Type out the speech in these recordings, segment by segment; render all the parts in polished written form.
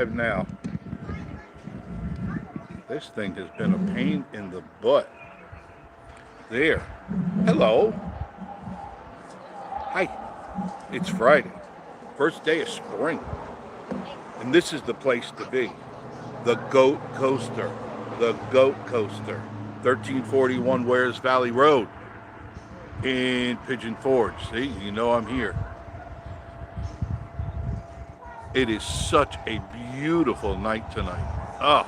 live now. This thing has been a pain in the butt. There. Hello. Hi. It's Friday. First day of spring. And this is the place to be. The Goat Coaster. The Goat Coaster. 1341 Wares Valley Road in Pigeon Forge. See, you know I'm here. It is such a beautiful night tonight. Oh,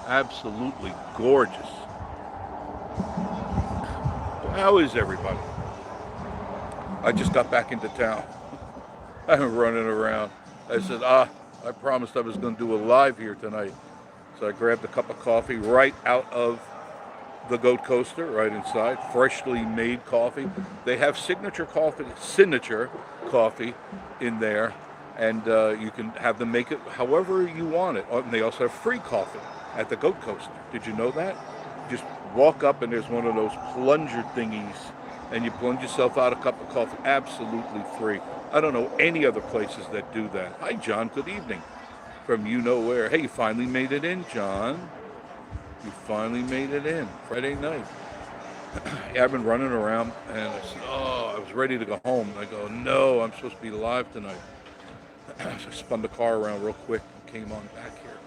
absolutely gorgeous. How is everybody? I just got back into town. I'm running around. I said, I promised I was going to do a live here tonight. So I grabbed a cup of coffee right out of the Goat Coaster, right inside. Freshly made coffee. They have signature coffee in there. And you can have them make it however you want it. And they also have free coffee at the Goat Coaster. Did you know that? Just walk up and there's one of those plunger thingies and you plunge yourself out a cup of coffee absolutely free. I don't know any other places that do that. Hi, John. Good evening. From you know where. Hey, you finally made it in, John. You finally made it in. Friday night. Yeah, I've been running around and I said, I was ready to go home. And I go, no, I'm supposed to be live tonight. So I spun the car around real quick and came on back here.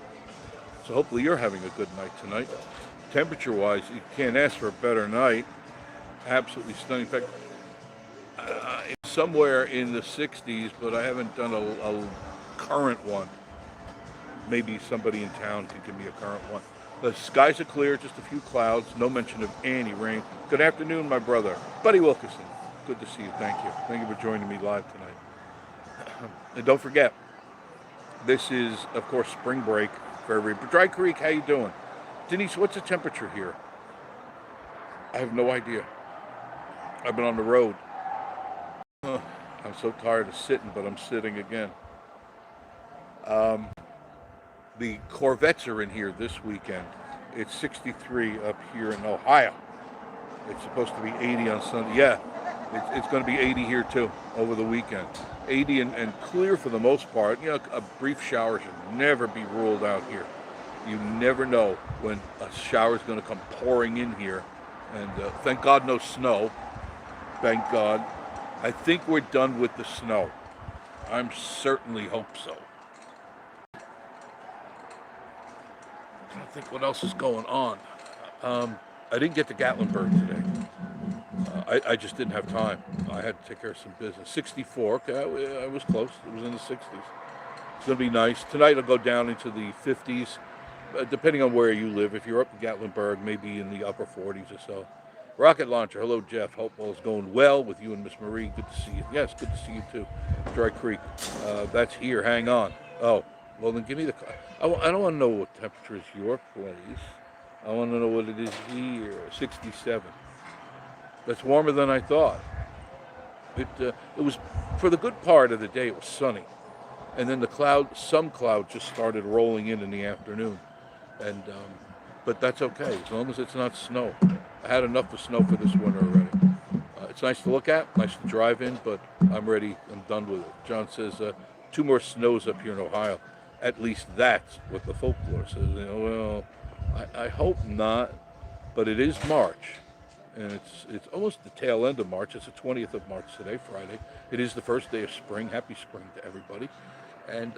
So hopefully you're having a good night tonight. Temperature-wise, you can't ask for a better night. Absolutely stunning. In fact, it's somewhere in the 60s, but I haven't done a current one. Maybe somebody in town can give me a current one. The skies are clear, just a few clouds, no mention of any rain. Good afternoon, my brother. Buddy Wilkerson, good to see you. Thank you. Thank you for joining me live tonight. And don't forget, this is, of course, spring break for everybody. Dry Creek, how you doing? Denise, what's the temperature here? I have no idea. I've been on the road. I'm so tired of sitting, but I'm sitting again. The Corvettes are in here this weekend. It's 63 up here in Ohio. It's supposed to be 80 on Sunday. Yeah, it's going to be 80 here too over the weekend. 80 and clear for the most part. You know, a brief shower should never be ruled out here. You never know when a shower is going to come pouring in here. And thank God no snow. Thank God. I think we're done with the snow. I'm certainly hope so. I don't think what else is going on. I didn't get to Gatlinburg today. I just didn't have time. I had to take care of some business. 64, okay, I was close. It was in the 60s. It's going to be nice. Tonight I'll go down into the 50s, depending on where you live. If you're up in Gatlinburg, maybe in the upper 40s or so. Rocket Launcher, hello, Jeff. Hope all is going well with you and Miss Marie. Good to see you. Yes, good to see you too. Dry Creek, that's here. Hang on. Oh, well then give me the... I don't want to know what temperature is your place. I want to know what it is here. 67. That's warmer than I thought. It was, for the good part of the day, it was sunny. And then some cloud just started rolling in the afternoon. And, but that's okay, as long as it's not snow. I had enough of snow for this winter already. It's nice to look at, nice to drive in, but I'm ready, I'm done with it. John says, 2 more snows up here in Ohio. At least that's what the folklore says. You know, well, I hope not, but it is March. And it's almost the tail end of March. It's the 20th of March today, Friday. It is the first day of spring. Happy spring to everybody. And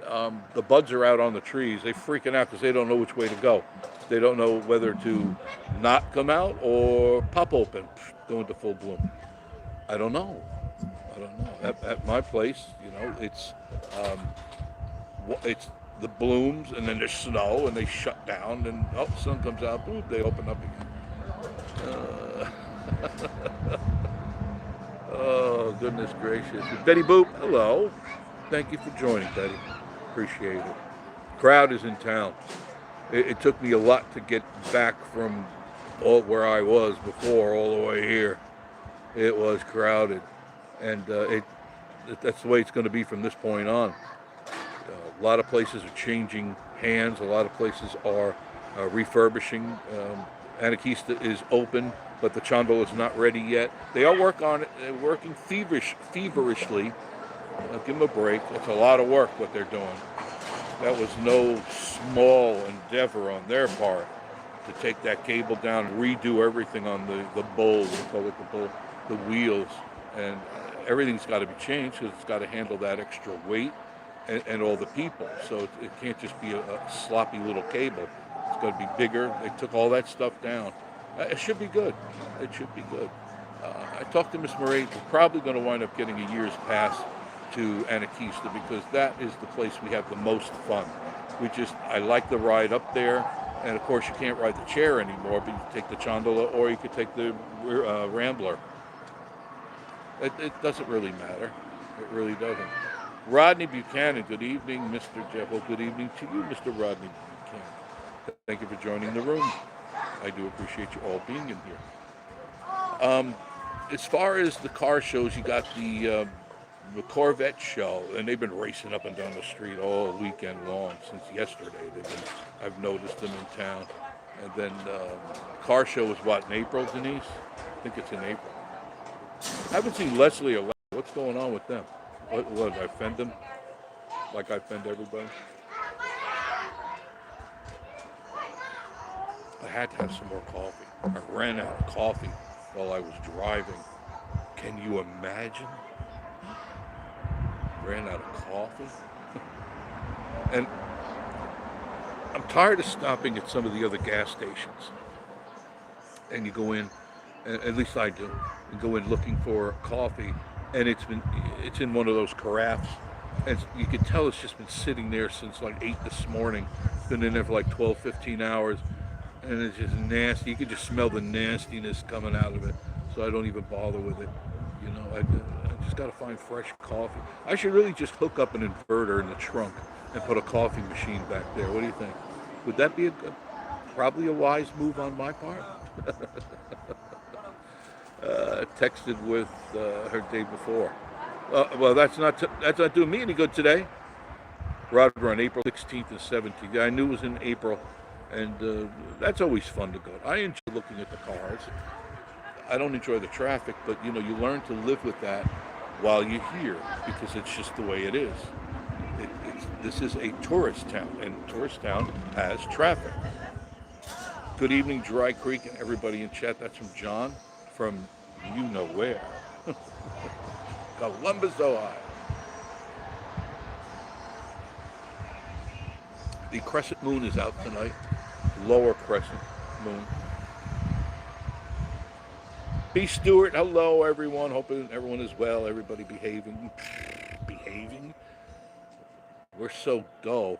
the buds are out on the trees. They're freaking out because they don't know which way to go. They don't know whether to not come out or pop open, go into full bloom. I don't know. At my place, you know, it's the blooms and then there's snow and they shut down and sun comes out, boom, they open up again. Oh, goodness gracious. Betty Boop, hello. Thank you for joining, Betty. Appreciate it. Crowd is in town. It took me a lot to get back from where I was before all the way here. It was crowded. And that's the way it's going to be from this point on. A lot of places are changing hands. A lot of places are refurbishing. Anarchista is open, but the Chonbo is not ready yet. They all work on it. They're working feverishly. Give them a break. It's a lot of work what they're doing. That was no small endeavor on their part to take that cable down and redo everything on the bowl, we call it the bowl, the wheels, and everything's got to be changed because it's got to handle that extra weight and all the people. So it can't just be a sloppy little cable. It's got to be bigger. They took all that stuff down. It should be good. It should be good. I talked to Miss Marie. We're probably going to wind up getting a year's pass to Anakeesta because that is the place we have the most fun. I like the ride up there. And of course, you can't ride the chair anymore, but you can take the Chondola or you could take the Rambler. It doesn't really matter. It really doesn't. Rodney Buchanan, good evening, Mr. Jeff. Well, good evening to you, Mr. Rodney Buchanan. Thank you for joining the room. I do appreciate you all being in here. As far as the car shows, you got the Corvette show, and they've been racing up and down the street all weekend long since yesterday. I've noticed them in town. And then car show is what, in April, Denise? I think it's in April. I haven't seen Leslie or Leslie. What's going on with them? What, I offend them? Like I offend everybody? I had to have some more coffee. I ran out of coffee while I was driving. Can you imagine? Ran out of coffee. And I'm tired of stopping at some of the other gas stations. And you go in, at least I do, and go in looking for coffee, and it's in one of those carafes, and you can tell it's just been sitting there since like 8 this morning. Been in there for like 12, 15 hours, and it's just nasty. You can just smell the nastiness coming out of it, so I don't even bother with it. You know, I just got to find fresh coffee. I should really just hook up an inverter in the trunk and put a coffee machine back there. What do you think? Would that be probably a wise move on my part? Texted with her day before. Well, that's not doing me any good today. Roger, on April 16th and 17th. I knew it was in April, and that's always fun to go. I enjoy looking at the cars. I don't enjoy the traffic, but you learn to live with that while you're here because it's just the way it is. This is a tourist town, and tourist town has traffic. Good evening, Dry Creek, and everybody in chat. That's from John, from you know where, Columbus, Ohio. The crescent moon is out tonight. Lower crescent moon. B. Stewart, hello everyone. Hoping everyone is well. Everybody behaving. Behaving? We're so dull.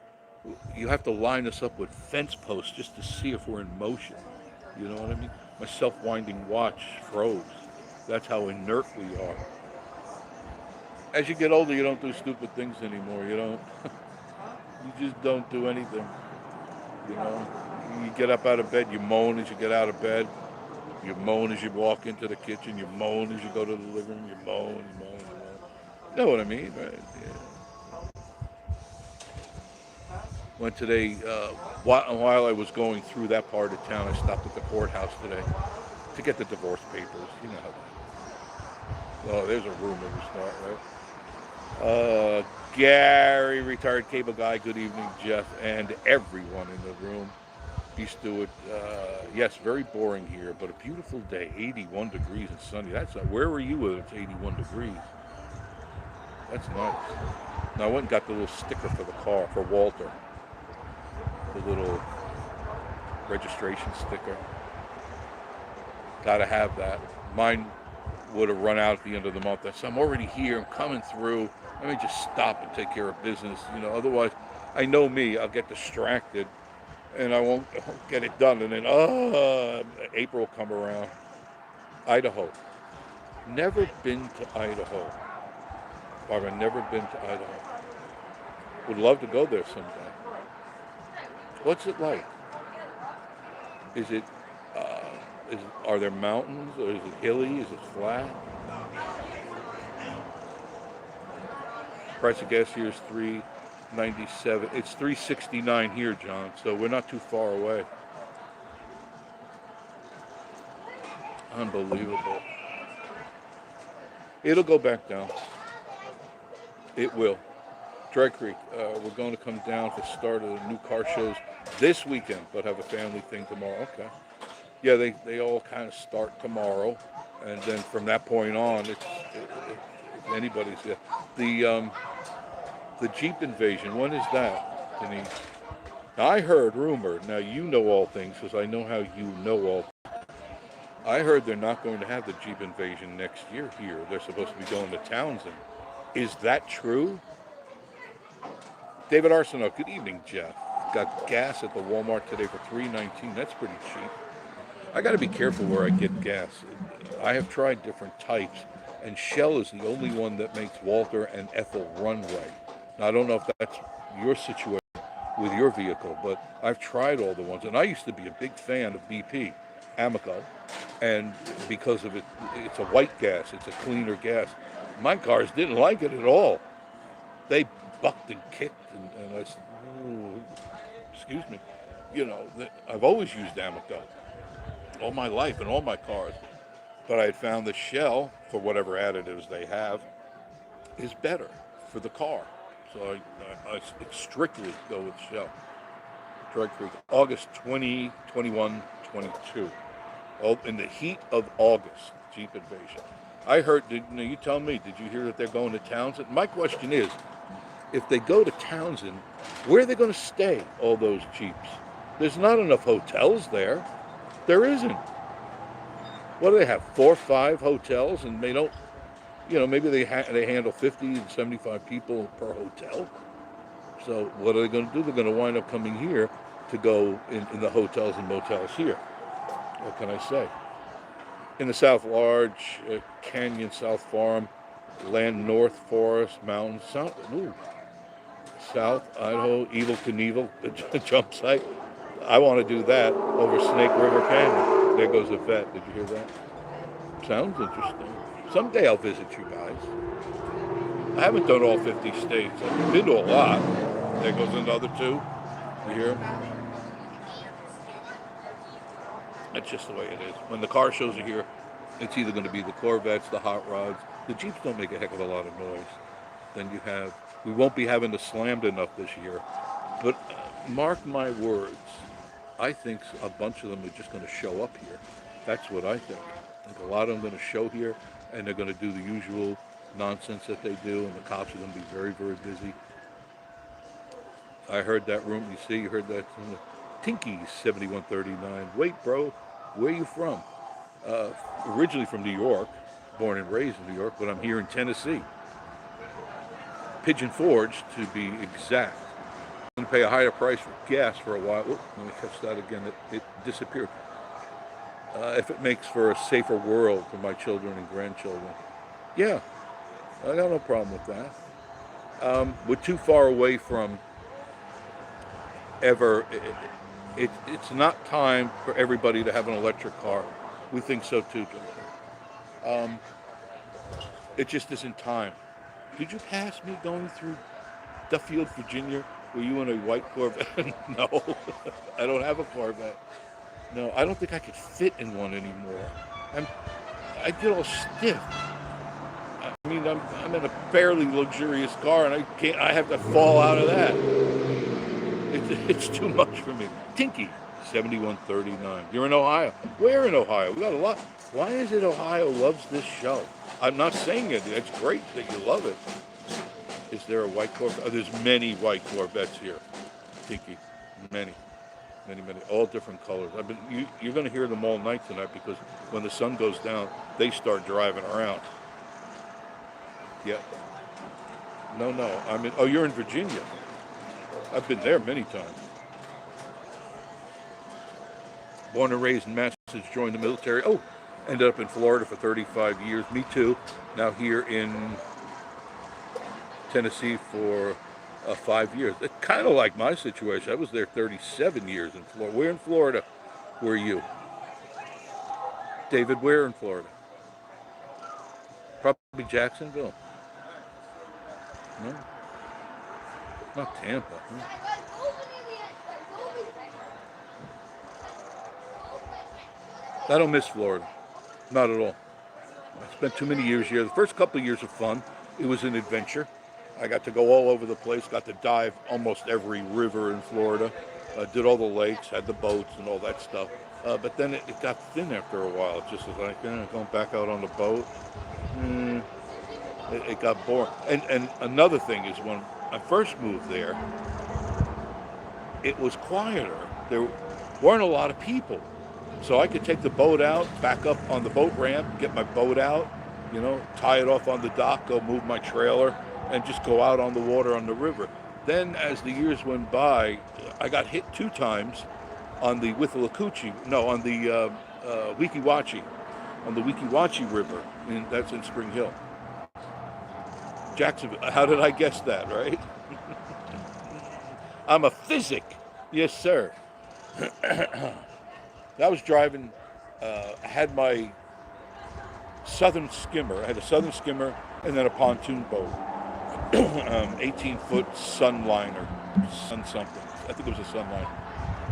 You have to line us up with fence posts just to see if we're in motion. You know what I mean? My self-winding watch froze. That's how inert we are. As you get older, you don't do stupid things anymore. You just don't do anything. You get up out of bed, you moan as you get out of bed. You moan as you walk into the kitchen. You moan as you go to the living room. You moan, you moan, you moan. You know what I mean, right? Yeah. Went today, while I was going through that part of town, I stopped at the courthouse today to get the divorce papers. You know how that. Oh, there's a rumor to start, right? Gary, retired cable guy. Good evening, Jeff, and everyone in the room. B. Stewart. Yes, very boring here, but a beautiful day. 81 degrees and sunny. Where were you when it's 81 degrees? That's nice. Now I went and got the little sticker for the car for Walter. The little registration sticker. Gotta have that. Mine would have run out at the end of the month. I said, I'm already here. I'm coming through. Let me just stop and take care of business. Otherwise, I know me. I'll get distracted, and I won't get it done. And then, April will come around. Idaho. Never been to Idaho. I've never been to Idaho. Would love to go there someday. What's it like? Are there mountains, or is it hilly? Is it flat? Price of gas here is $3.97. It's $3.69 here, John. So we're not too far away. Unbelievable. It'll go back down. It will. Dry Creek. We're going to come down for the start of the new car shows this weekend, but have a family thing tomorrow. Okay. Yeah, they all kind of start tomorrow, and then from that point on, if anybody's there. The Jeep invasion. When is that, Denise? Now, I heard rumor. Now you know all things because I know how you know all. I heard they're not going to have the Jeep invasion next year here. They're supposed to be going to Townsend. Is that true? David Arsenault, good evening, Jeff. Got gas at the Walmart today for $3.19. That's pretty cheap. I got to be careful where I get gas. I have tried different types, and Shell is the only one that makes Walter and Ethel run right. Now, I don't know if that's your situation with your vehicle, but I've tried all the ones, and I used to be a big fan of BP, Amoco, and because of it, it's a white gas, it's a cleaner gas. My cars didn't like it at all. They bucked and kicked, and I said, "Ooh, excuse me." You know, I've always used Amoco all my life in all my cars, but I had found the Shell, for whatever additives they have, is better for the car. So I strictly go with Shell. Dry Creek, August 20, 21, 22. Oh, in the heat of August, Jeep invasion. I heard, you tell me, did you hear that they're going to Townsend? My question is, if they go to Townsend, where are they going to stay, all those Jeeps? There's not enough hotels there. There isn't. What do they have, 4 or 5 hotels, and they don't, maybe they handle 50 and 75 people per hotel. So what are they going to do? They're going to wind up coming here to go in the hotels and motels here. What can I say? In the South Large, Canyon, South Farm, Land North Forest, Mountain, South Idaho, Evel Knievel, jump site. I want to do that over Snake River Canyon. There goes a vet. Did you hear that? Sounds interesting. Someday I'll visit you guys. I haven't done all 50 states. I've been to a lot. There goes another 2. You hear? That's just the way it is. When the car shows are here, it's either going to be the Corvettes, the hot rods. The Jeeps don't make a heck of a lot of noise. Then we won't be having the Slammed enough this year. But mark my words, I think a bunch of them are just going to show up here. That's what I think. I think a lot of them are going to show here, and they're going to do the usual nonsense that they do, and the cops are going to be very, very busy. I heard that room. You heard that from Tinky 7139. Wait, bro, where you from? Originally from New York, born and raised in New York, but I'm here in Tennessee. Pigeon Forge, to be exact. I'm going to pay a higher price for gas for a while. Oop, let me catch that again. It disappeared. If it makes for a safer world for my children and grandchildren. Yeah, I got no problem with that. We're too far away from ever. It's not time for everybody to have an electric car. We think so too, John. It just isn't time. Did you pass me going through Duffield, Virginia? Were you in a white Corvette? No, I don't have a Corvette. No, I don't think I could fit in one anymore. I get all stiff. I mean, I'm in a fairly luxurious car, and I have to fall out of that. It's too much for me. Tinky, 7139. You're in Ohio. Where in Ohio? We got a lot. Why is it Ohio loves this show? I'm not saying it. It's great that you love it. Is there a white Corvette? Oh, there's many white Corvettes here, Tinky. Many, all different colors. You're going to hear them all night tonight because when the sun goes down, they start driving around. Yeah. No. You're in Virginia. I've been there many times. Born and raised in Massachusetts, joined the military. Oh, ended up in Florida for 35 years. Me too. Now here in Tennessee for 5 years. It's kind of like my situation. I was there 37 years in Florida. Where in Florida were you? David, where in Florida? Probably Jacksonville. No? Not Tampa. I don't miss Florida. Not at all. I spent too many years here. The first couple of years of fun, it was an adventure. I got to go all over the place, got to dive almost every river in Florida, did all the lakes, had the boats and all that stuff. But then it got thin after a while. It just was like, going back out on the boat, it got boring. And another thing is when I first moved there, it was quieter. There weren't a lot of people. So I could take the boat out, back up on the boat ramp, get my boat out, tie it off on the dock, go move my trailer, and just go out on the water on the river. Then as the years went by, I got hit 2 times on the Withlacoochee, no, on the Weeki Wachee River, and that's in Spring Hill. Jacksonville, how did I guess that, right? I'm a physic. Yes, sir. I was driving, I had my southern skimmer. I had a southern skimmer and then a pontoon boat. 18-foot Sunliner, Sun something. I think it was a Sunliner.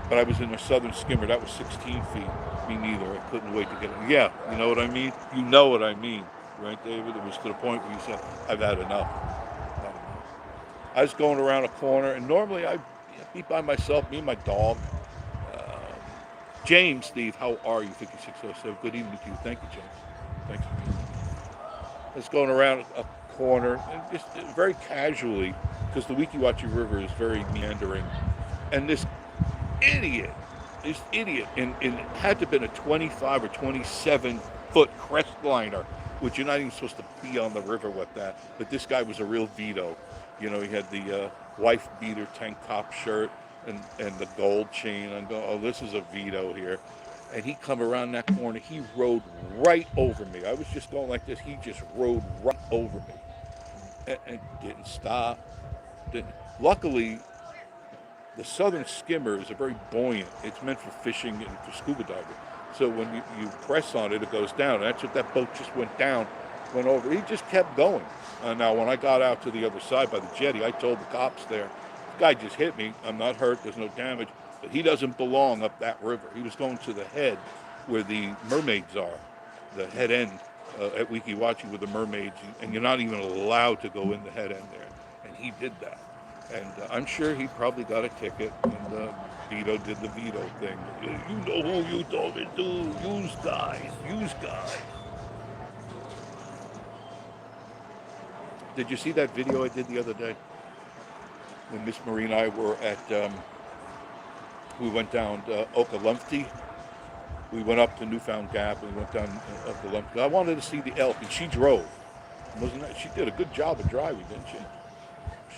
But I was in a southern skimmer. That was 16 feet. Me neither. I couldn't wait to get it. Yeah, you know what I mean? You know what I mean, right, David? It was to the point where you said, I've had enough. I was going around a corner, and normally I'd be by myself, me and my dog. James, Steve, how are you? 5607. Good evening to you. Thank you, James. Thanks for being here. I was going around a corner, and just very casually, because the Weeki Wachee River is very meandering, and this idiot, and it had to have been a 25 or 27-foot Crestliner, which you're not even supposed to be on the river with that, but this guy was a real Vito. He had the wife beater tank top shirt and the gold chain. I'm going, oh, this is a Vito here. And he come around that corner. He rode right over me. I was just going like this. He just rode right over me and didn't stop. Luckily, the southern skimmer is a very buoyant. It's meant for fishing and for scuba diving. So when you press on it, it goes down. And that's what that boat just went down, went over. He just kept going. Now, when I got out to the other side by the jetty, I told the cops there, this guy just hit me. I'm not hurt. There's no damage. But he doesn't belong up that river. He was going to the head where the mermaids are, the head end at Weeki Wachee with the mermaids. And you're not even allowed to go in the head end there. And he did that. And I'm sure he probably got a ticket. And Vito did the Vito thing. You know who you talking to. Use guys. Did you see that video I did the other day? When Miss Marie and I were at, we went down Okalumphty. We went up to Newfound Gap and we went down up to Lumpty. I wanted to see the elk, and she drove. She did a good job of driving, didn't she?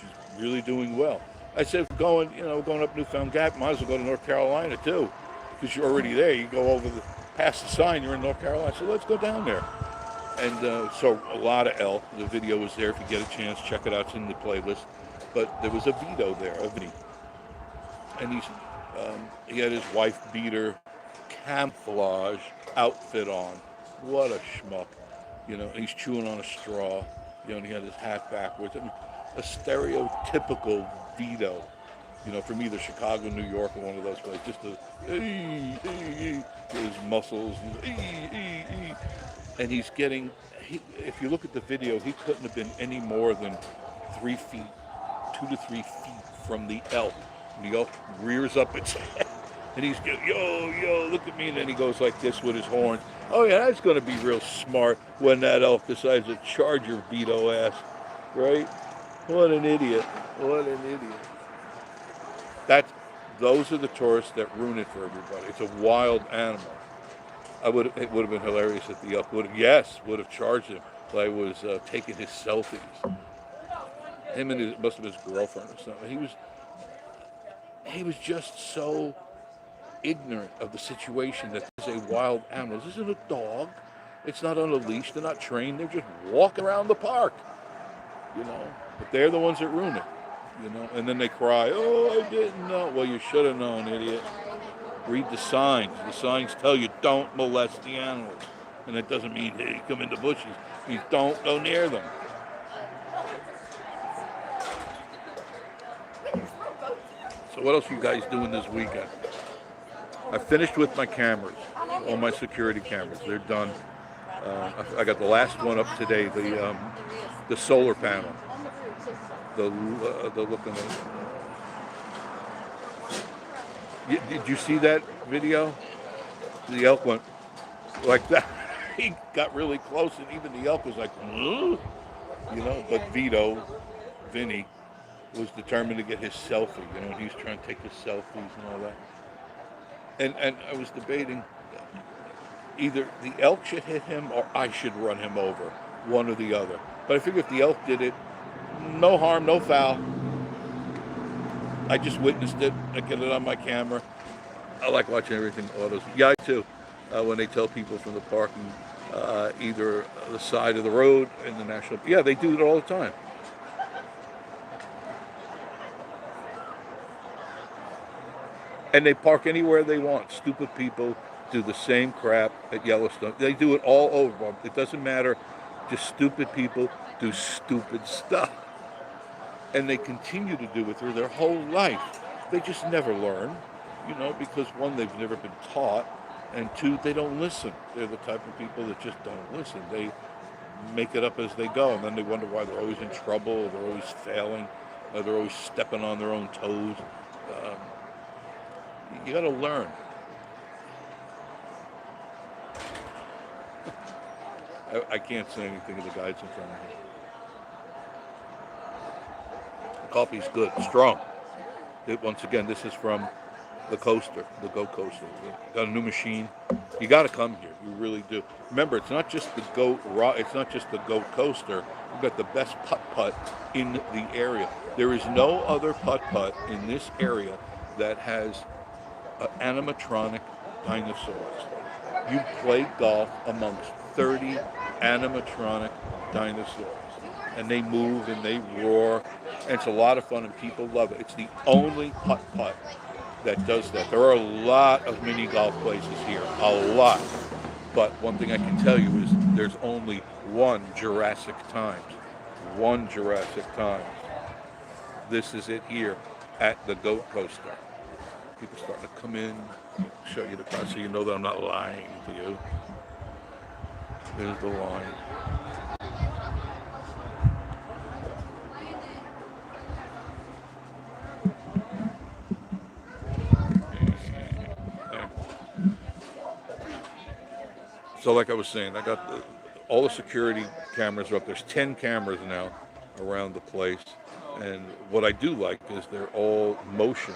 She's really doing well. I said, going up Newfound Gap, might as well go to North Carolina too, because you're already there. You go over past the sign, you're in North Carolina. So let's go down there. And so a lot of elk. The video was there. If you get a chance, check it out. It's in the playlist. But there was a Vito there, a Vinny. And he had his wife beater camouflage outfit on. What a schmuck. And he's chewing on a straw. And he had his hat backwards. I mean, a stereotypical Vito. From either Chicago, New York, or one of those places. Just his muscles. And he's getting, if you look at the video, he couldn't have been any more than 3 feet, 2 to 3 feet from the elk. And the elk rears up its head. And he's going, yo, look at me. And then he goes like this with his horns. Oh, yeah, that's going to be real smart when that elk decides to charge your Vito ass, right? What an idiot. Those are the tourists that ruin it for everybody. It's a wild animal. It would have been hilarious if the elk would have charged him. But I was taking his selfies. Him and must have been his girlfriend or something. He was just so ignorant of the situation that this is a wild animal. This isn't a dog. It's not on a leash. They're not trained. They're just walking around the park. But they're the ones that ruin it. And then they cry, oh, I didn't know. Well, you should have known, idiot. Read the signs. The signs tell you don't molest the animals. And that doesn't mean, hey, come in the bushes. It means don't go near them. So what else are you guys doing this weekend? I finished with my cameras, all my security cameras. They're done. I got the last one up today, the solar panel. the look on the. Did you see that video? The elk went like that. He got really close, and even the elk was like, "Ugh," But Vinny, was determined to get his selfie. He was trying to take his selfies and all that. And I was debating either the elk should hit him or I should run him over, one or the other. But I figured if the elk did it, no harm, no foul. I just witnessed it. I get it on my camera. I like watching everything autos. Yeah, I too. When they tell people from the parking, either the side of the road in the national. Yeah, they do it all the time. And they park anywhere they want. Stupid people do the same crap at Yellowstone. They do it all over. It doesn't matter. Just stupid people do stupid stuff. And they continue to do it through their whole life. They just never learn, because one, they've never been taught, and two, they don't listen. They're the type of people that just don't listen. They make it up as they go, and then they wonder why they're always in trouble, they're always failing, they're always stepping on their own toes. You got to learn. I can't say anything to the guys in front of me. The coffee's good, strong. Once again, this is from the coaster, the Go Coaster. Got a new machine. You got to come here. You really do. Remember, it's not just the Go Coaster. We've got the best putt-putt in the area. There is no other putt-putt in this area that has animatronic dinosaurs. You play golf amongst 30 animatronic dinosaurs, and they move and they roar, and it's a lot of fun and people love it. It's the only putt-putt that does that. There are a lot of mini golf places here, a lot. But one thing I can tell you is there's only one Jurassic Times. One Jurassic Times. This is it here at the Go Coaster. People starting to come in, show you the car so you know that I'm not lying to you. There's the line. So like I was saying, I got all the security cameras are up. There's 10 cameras now around the place. And what I do like is they're all motion.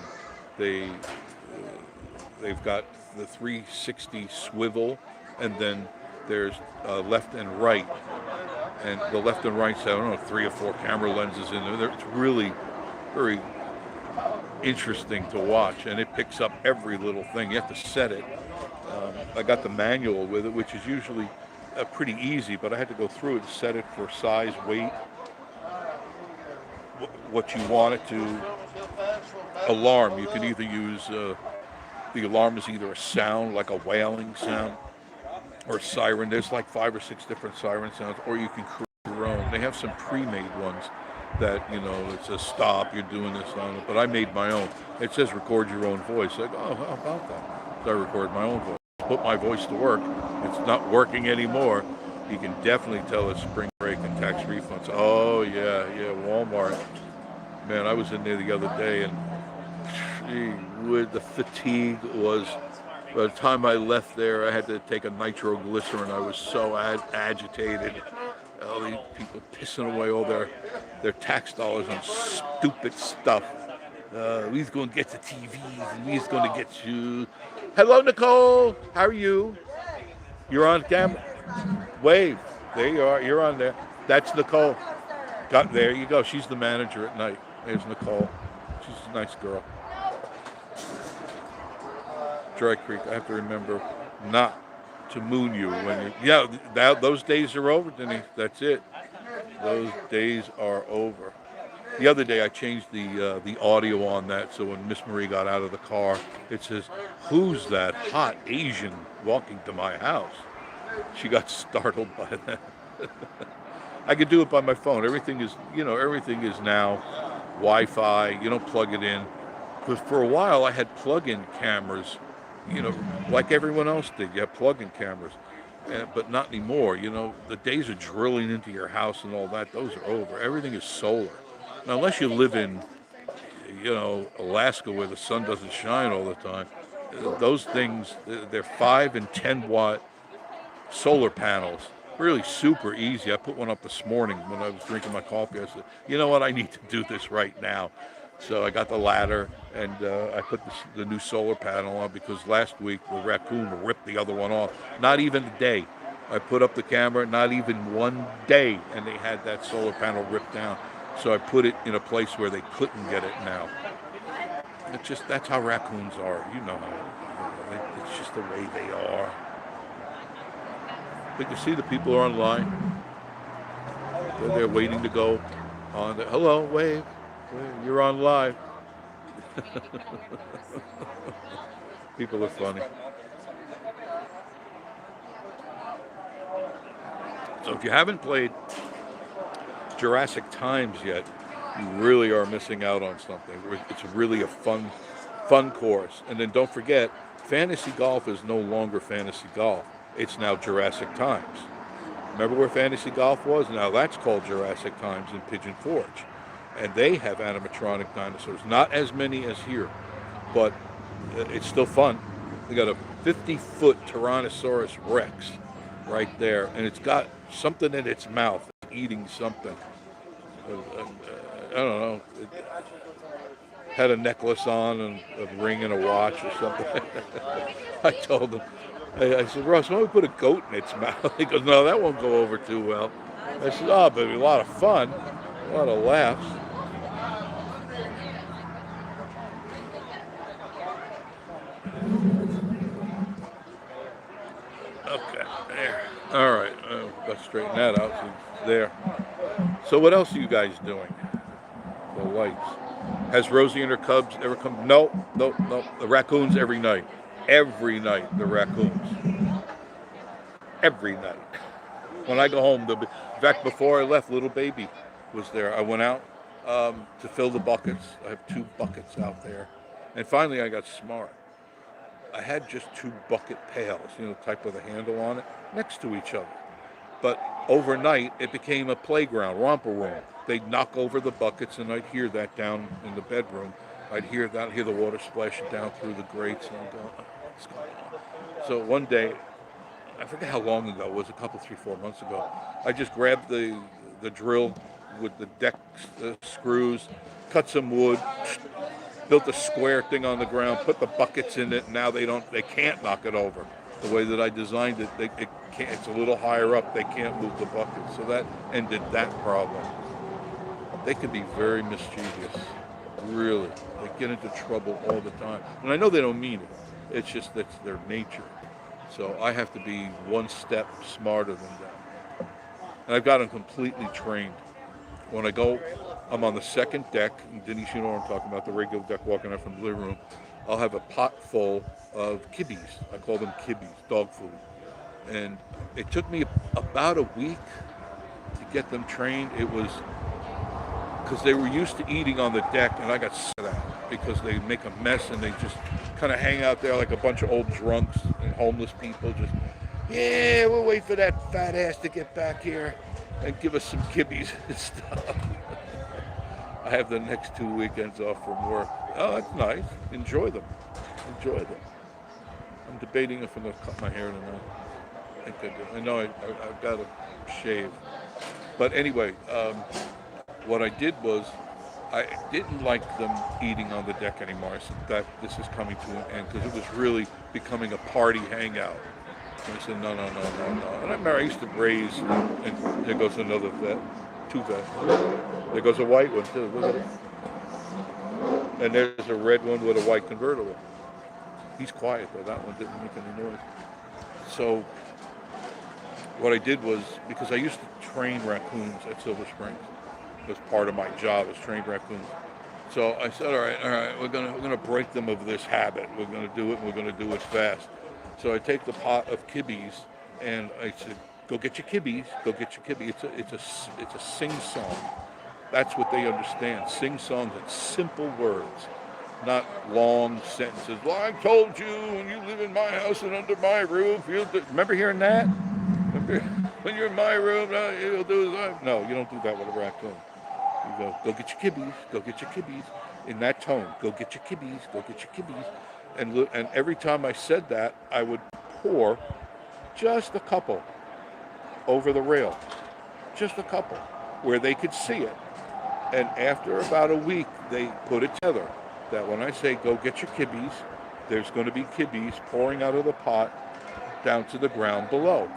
They've got the 360 swivel, and then there's left and right. And the left and right side, I don't know, 3 or 4 camera lenses in there. It's really very interesting to watch, and it picks up every little thing. You have to set it. I got the manual with it, which is usually pretty easy, but I had to go through it and set it for size, weight, what you want it to. Alarm, you can either use, the alarm is either a sound, like a wailing sound, or a siren. There's like 5 or 6 different siren sounds, or you can create your own. They have some pre-made ones that, it says stop, you're doing this on it, but I made my own. It says record your own voice. Like, oh, how about that? So I record my own voice. Put my voice to work. It's not working anymore. You can definitely tell it's spring break and tax refunds. Oh, yeah, Walmart. Man, I was in there the other day, and the fatigue was, by the time I left there, I had to take a nitroglycerin. I was so agitated. All these people pissing away all their tax dollars on stupid stuff. We's going to get the TVs, and we's going to get you. Hello, Nicole. How are you? You're on camera. Wave. There you are. You're on there. That's Nicole. There you go. She's the manager at night. There's Nicole. She's a nice girl. Dry Creek. I have to remember not to moon you when you. Yeah, those days are over, Denise. That's it. Those days are over. The other day I changed the audio on that, so when Miss Marie got out of the car, it says, "Who's that hot Asian walking to my house?" She got startled by that. I could do it by my phone. Everything is now Wi-Fi. You don't plug it in. But for a while I had plug-in cameras, like everyone else did. You have plug-in cameras, but not anymore. The days of drilling into your house and all that, those are over. Everything is solar. unless you live in, Alaska where the sun doesn't shine all the time, those things, they're 5 and 10 watt solar panels. Really super easy. I put one up this morning when I was drinking my coffee. I said, you know what, I need to do this right now. So I got the ladder and I put the new solar panel on because last week the raccoon ripped the other one off. Not even a day. I put up the camera, not even one day, and they had that solar panel ripped down. So I put it in a place where they couldn't get it now. That's how raccoons are. It's just the way they are. But you see the people are online. They're there waiting to go on. Hello, wave. You're on live. People are funny. So if you haven't played Jurassic Times yet, you really are missing out on something. It's really a fun course. And then don't forget, fantasy golf is no longer fantasy golf. It's now Jurassic Times. Remember where fantasy golf was? Now that's called Jurassic Times in Pigeon Forge. And they have animatronic dinosaurs. Not as many as here, but it's still fun. They got a 50-foot Tyrannosaurus Rex right there, and it's got something in its mouth, eating something. I don't know. It had a necklace on and a ring and a watch or something. I told him, I said, Ross, why don't we put a goat in its mouth? He goes, no, that won't go over too well. I said, oh, but it'll be a lot of fun, a lot of laughs. Okay, there. All right, got to straighten that out. So it's there. So what else are you guys doing? The lights. Has Rosie and her cubs ever come? No. The raccoons every night. Every night, the raccoons. Every night. When I go home, in fact, before I left, little baby was there. I went out to fill the buckets. I have 2 buckets out there. And finally, I got smart. I had just 2 bucket pails, type with a handle on it, next to each other. But overnight, it became a playground, romper room. They'd knock over the buckets, and I'd hear that down in the bedroom. I'd hear the water splashing down through the grates, and I'd go, oh, what's going on? So one day, I forget how long ago, it was a couple, 3-4 months ago, I just grabbed the drill with the deck screws, cut some wood, built a square thing on the ground, put the buckets in it, and now they can't knock it over. The way that I designed it, it's a little higher up, they can't move the bucket. So that ended that problem. They can be very mischievous, really. They get into trouble all the time. And I know they don't mean it. It's just that's their nature. So I have to be one step smarter than them. And I've got them completely trained. When I go, I'm on the second deck, and Denise, you know what I'm talking about, the regular deck walking out from the living room. I'll have a pot full of kibbies. I call them kibbies, dog food. And it took me about a week to get them trained. It was because they were used to eating on the deck, and I got sick of that because they make a mess and they just kind of hang out there like a bunch of old drunks and homeless people. Just, yeah, we'll wait for that fat ass to get back here and give us some kibbies and stuff. I have the next 2 weekends off from work. Oh, that's nice. Enjoy them. Enjoy them. I'm debating if I'm going to cut my hair tonight. I think I do. I know I've got to shave. But anyway, what I did was I didn't like them eating on the deck anymore. I said that this is coming to an end because it was really becoming a party hangout. And I said, no. And I remember I used to raise, and there goes another vet, 2 vets. There goes a white one too, look at it. And there's a red one with a white convertible. He's quiet though, that one didn't make any noise. So what I did was, because I used to train raccoons at Silver Springs, it was part of my job, was train raccoons. So I said, all right, we're gonna break them of this habit. We're gonna do it, and we're gonna do it fast. So I take the pot of kibbies, and I said, go get your kibbies, go get your kibbies. It's a sing-song. That's what they understand. Sing-songs and simple words, not long sentences. Well, I told you, when you live in my house and under my roof, remember hearing that? Remember, when you're in my room, you'll do that. No, you don't do that with a raccoon. You go get your kibbies, go get your kibbies, in that tone, go get your kibbies, go get your kibbies. And every time I said that, I would pour just a couple over the rail, just a couple, where they could see it. And after about a week, they put it together that when I say go get your kibbies, there's going to be kibbies pouring out of the pot down to the ground below.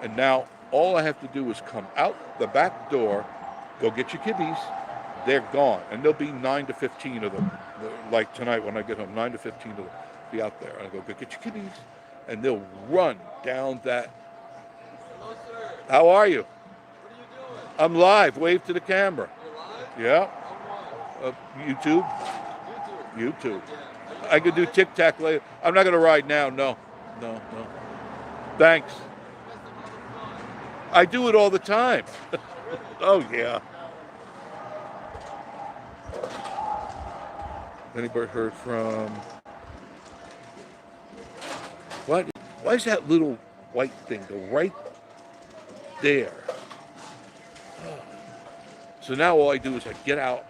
And now all I have to do is come out the back door, go get your kibbies, they're gone. And there'll be 9 to 15 of them. Like tonight when I get home, 9 to 15 of them be out there. And I go get your kibbies. And they'll run down that. Hello, sir. How are you? What are you doing? I'm live. Wave to the camera. You're live? Yeah. On what? YouTube. YouTube. YouTube. Yeah. I could do Tic Tac later. I'm not going to ride now. No. Thanks. I do it all the time. Oh, yeah. Anybody heard from... What? Why is that little white thing go right there? So now all I do is I get out,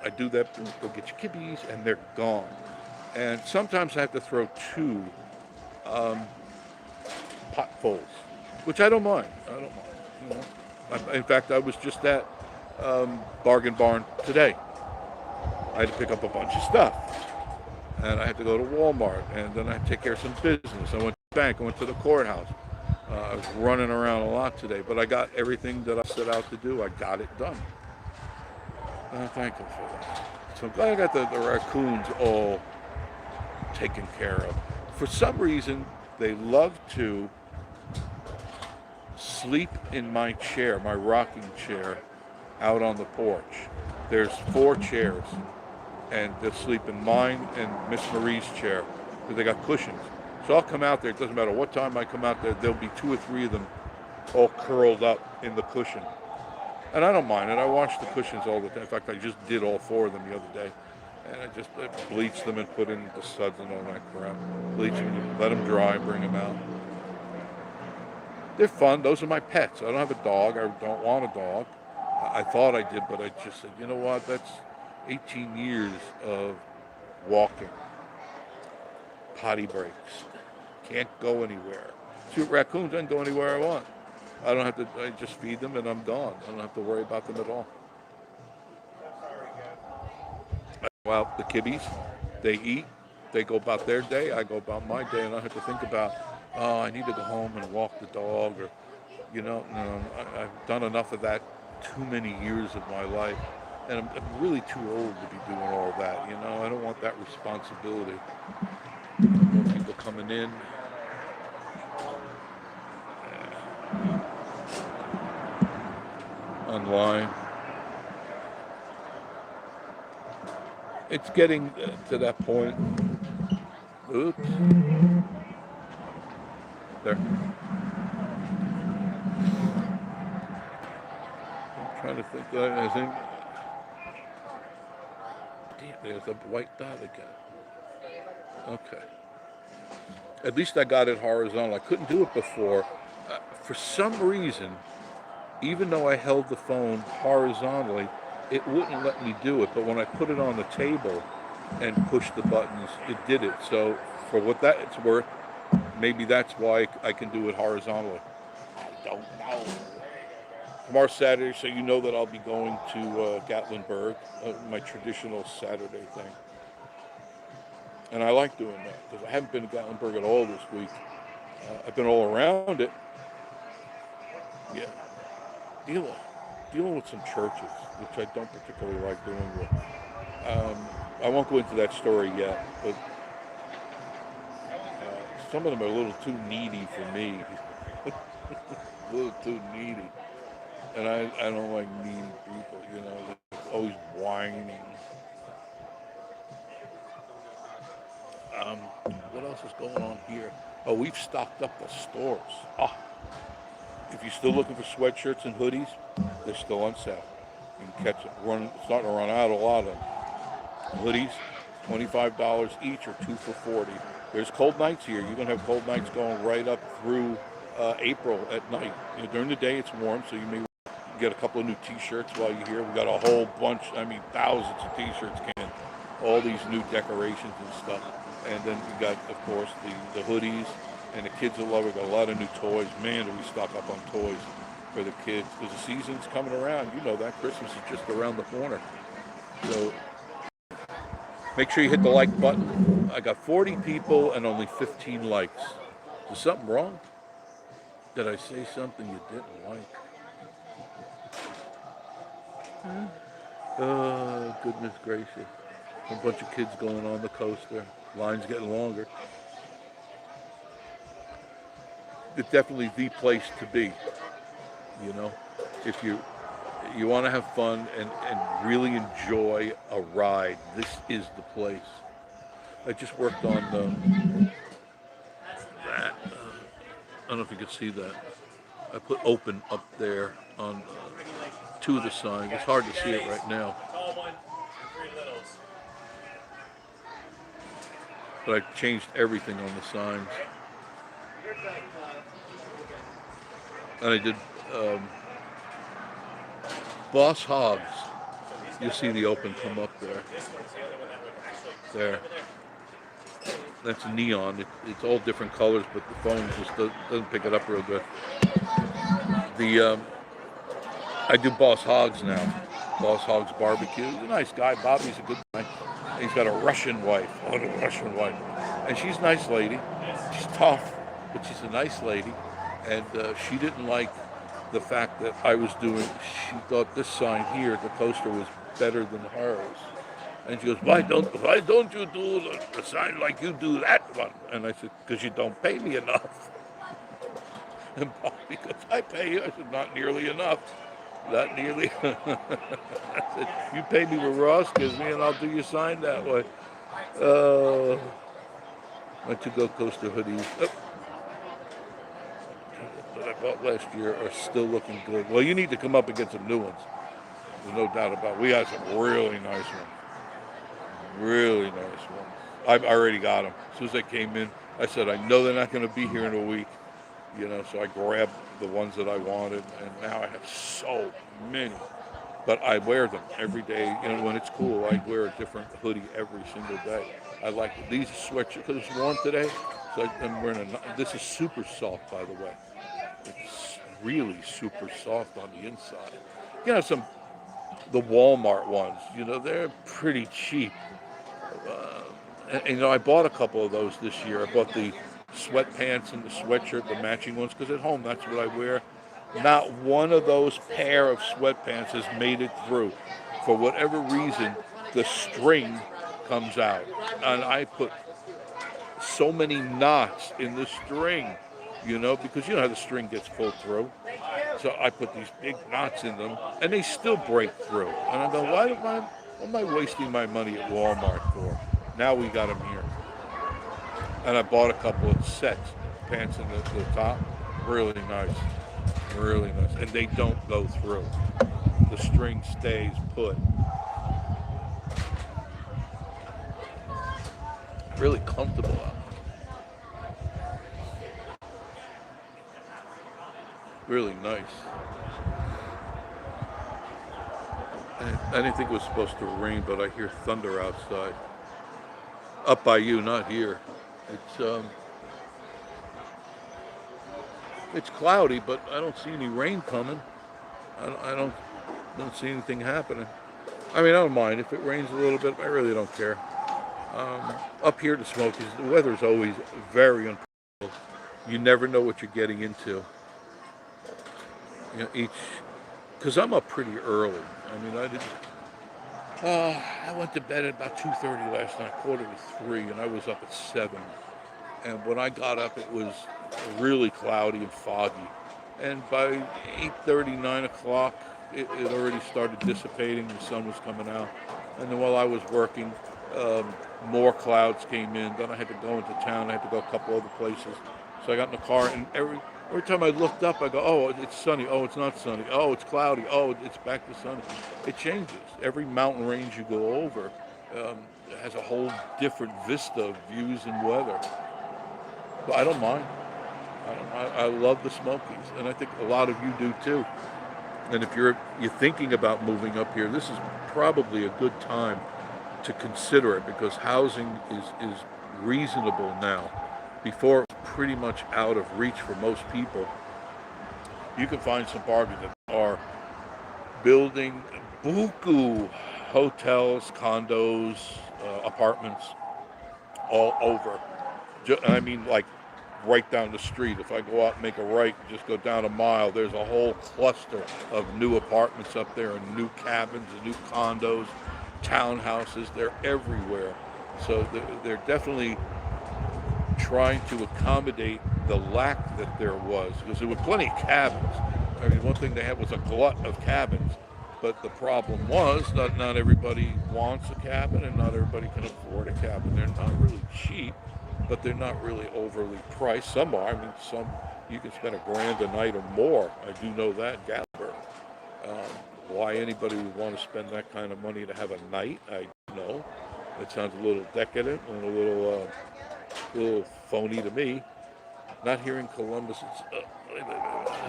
I do that, go get your kibbies, and they're gone. And sometimes I have to throw 2 potfuls, which I don't mind. You know. In fact, I was just at Bargain Barn today. I had to pick up a bunch of stuff. And I had to go to Walmart, and then I had to take care of some business. I went to the bank, I went to the courthouse. I was running around a lot today, but I got everything that I set out to do. I got it done. And I'm thankful for that. So I'm glad I got the raccoons all taken care of. For some reason, they love to sleep in my chair, my rocking chair, out on the porch. There's 4 chairs, and they'll sleep in mine and Miss Marie's chair, because they got cushions. So I'll come out there, it doesn't matter what time I come out there, there'll be 2 or 3 of them all curled up in the cushion. And I don't mind it, I wash the cushions all the time. In fact, I just did all 4 of them the other day. And I just bleached them and put in the suds and all that crap. Bleach them, let them dry, bring them out. They're fun, those are my pets. I don't have a dog, I don't want a dog. I thought I did, but I just said, you know what, that's 18 years of walking, potty breaks, can't go anywhere. See, raccoons, I can go anywhere I want. I don't have to, I just feed them and I'm gone. I don't have to worry about them at all. Well, the kibbies, they eat, they go about their day, I go about my day, and I have to think about, oh, I need to go home and walk the dog, or, you know, no, I've done enough of that too many years of my life. And I'm really too old to be doing all that, you know. I don't want that responsibility. More people coming in. Online. It's getting to that point. Oops. There. I'm trying to think. I think. There's a white dot again. Okay. At least I got it horizontal. I couldn't do it before. For some reason, even though I held the phone horizontally, it wouldn't let me do it. But when I put it on the table and pushed the buttons, it did it. So for what that's worth, maybe that's why I can do it horizontally. I don't know. Tomorrow's Saturday, so you know that I'll be going to Gatlinburg, my traditional Saturday thing. And I like doing that, because I haven't been to Gatlinburg at all this week. I've been all around it. Yeah. Dealing with some churches, which I don't particularly like dealing with. I won't go into that story yet, but some of them are a little too needy for me. A little too needy. And I don't like needy people, you know, they're always whining. What else is going on here? Oh, we've stocked up the stores. If you're still looking for sweatshirts and hoodies, they're still on sale. You can catch it. Starting to run out a lot of them. Hoodies, $25 each, or 2 for $40. There's cold nights here. You're going to have cold nights going right up through April at night. You know, during the day it's warm, so you may get a couple of new T-shirts while you're here. We got a whole bunch, I mean, thousands of T-shirts came in, all these new decorations and stuff. And then we got, of course, the hoodies, and the kids will love it. We got a lot of new toys. Man, do we stock up on toys for the kids, because the season's coming around. You know that Christmas is just around the corner. So make sure you hit the like button. I got 40 people and only 15 likes. Is something wrong? Did I say something you didn't like? Oh, goodness gracious. A bunch of kids going on the coaster. Line's getting longer. It's definitely the place to be, you know. If you want to have fun and really enjoy a ride, this is the place. I just worked on that. I don't know if you can see that. I put open up there on two of the signs. It's hard to see it right now. But I changed everything on the signs. And I did Boss Hogs. You'll see the open come up there. There. That's neon. It's all different colors, but the phone just doesn't pick it up real good. I do Boss Hogs now. Boss Hogs Barbecue. He's a nice guy. Bobby's a good guy. He's got a Russian wife. Oh, the Russian wife. And she's a nice lady. She's tough, but she's a nice lady. And she didn't like the fact that I was doing, she thought this sign here, the coaster, was better than hers. And she goes, why don't you do the sign like you do that one? And I said, because you don't pay me enough. And Bobby goes, I pay you. I said, not nearly enough. Not nearly. I said, you pay me what Ross gives me and I'll do your sign that way. My to-go coaster hoodies that I bought last year are still looking good. Well, you need to come up and get some new ones. There's no doubt about it. We got some really nice ones. Really nice ones. I've already got them. As soon as they came in, I said, I know they're not going to be here in a week. You know, so I grabbed the ones that I wanted, and now I have so many. But I wear them every day. You know, when it's cool, I wear a different hoodie every single day. I like these sweatshirts because it's warm today. So I'm wearing this is super soft, by the way. It's really super soft on the inside. You know, the Walmart ones, you know, they're pretty cheap. And, you know, I bought a couple of those this year. I bought the sweatpants and the sweatshirt, the matching ones, because at home that's what I wear. Not one of those pair of sweatpants has made it through. For whatever reason, the string comes out. And I put so many knots in the string, you know, because you know how the string gets pulled through. So I put these big knots in them, and they still break through. And I go, why am I wasting my money at Walmart for? Now we got them here. And I bought a couple of sets, pants in the top. Really nice. Really nice. And they don't go through. The string stays put. Really comfortable out. Really nice. I didn't think it was supposed to rain, but I hear thunder outside. Up by you, not here. It's cloudy, but I don't see any rain coming. I don't see anything happening. I mean, I don't mind if it rains a little bit. I really don't care. Up here, the Smokies, the weather's always very unpredictable. You never know what you're getting into. You know, because I'm up pretty early. I mean, I went to bed at about 2:30 last night, 2:45, and I was up at 7. And when I got up, it was really cloudy and foggy. And by 8:30, 9 o'clock, it already started dissipating. The sun was coming out. And then while I was working, more clouds came in. Then I had to go into town. I had to go a couple other places. So I got in the car, and every time I looked up, I go, oh, it's sunny. Oh, it's not sunny. Oh, it's cloudy. Oh, it's back to sunny. It changes. Every mountain range you go over has a whole different vista of views and weather. But I don't mind. I love the Smokies, and I think a lot of you do too. And if you're thinking about moving up here, this is probably a good time to consider it, because housing is reasonable now. Before, it was pretty much out of reach for most people. You can find some bargains that are building buku hotels, condos, apartments all over. I mean, like right down the street. If I go out and make a right, just go down a mile, there's a whole cluster of new apartments up there, and new cabins and new condos, townhouses. They're everywhere. So they're definitely trying to accommodate the lack that there was, because there were plenty of cabins. I mean, one thing they had was a glut of cabins, but the problem was not everybody wants a cabin, and not everybody can afford a cabin. They're not really cheap, but they're not really overly priced. Some are. I mean, some you can spend $1,000 a night or more. I do know that in Gatlinburg. Why anybody would want to spend that kind of money to have a night, I don't know. It sounds a little decadent and a little phony to me. Not here in Columbus.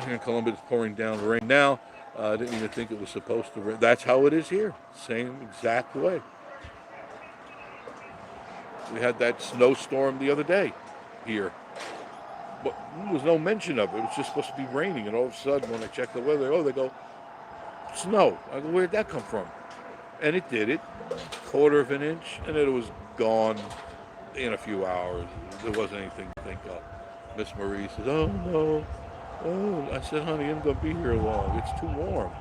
Here in Columbus, it's pouring down rain now. I didn't even think it was supposed to rain. That's how it is here. Same exact way. We had that snowstorm the other day here. But there was no mention of it. It was just supposed to be raining. And all of a sudden, when I check the weather, they go, snow. I go, where'd that come from? And it did it. 1/4 of an inch, and it was gone in a few hours. There wasn't anything to think of. Miss Marie says, oh, no. Oh, I said, honey, I'm going to be here long. It's too warm.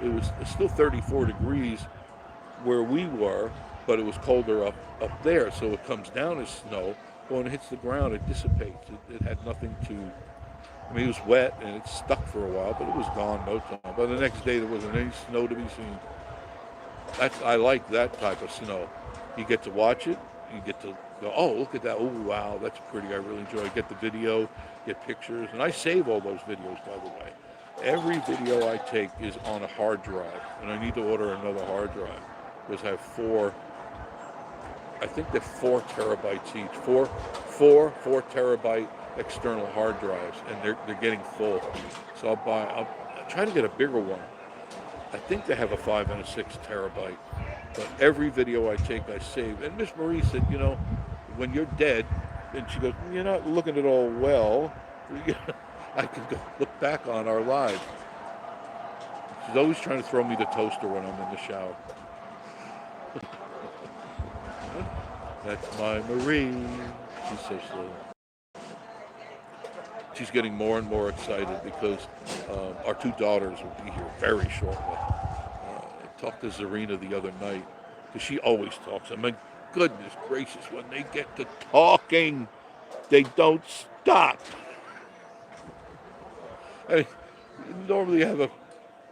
It's still 34 degrees where we were, but it was colder up there. So it comes down as snow. But when it hits the ground, it dissipates. It had nothing to, I mean, it was wet and it stuck for a while, but it was gone no time. By the next day, there wasn't any snow to be seen. I like that type of snow. You get to watch it. You get to go, oh, look at that. Oh, wow, that's pretty. I really enjoy it. Get the video, get pictures. And I save all those videos, by the way. Every video I take is on a hard drive. And I need to order another hard drive, because I have I think they're 4 terabytes each. Four 4-terabyte external hard drives. And they're getting full. So I'll try to get a bigger one. I think they have a 5 and a 6 terabyte. But every video I take, I save. And Miss Marie said, when you're dead, and she goes, you're not looking at all well. I can go look back on our lives. She's always trying to throw me the toaster when I'm in the shower. That's my Marie. She's so slow. She's getting more and more excited because our 2 daughters will be here very shortly. I talked to Zarina the other night, because she always talks. And my goodness gracious, when they get to talking, they don't stop. I mean, you normally have a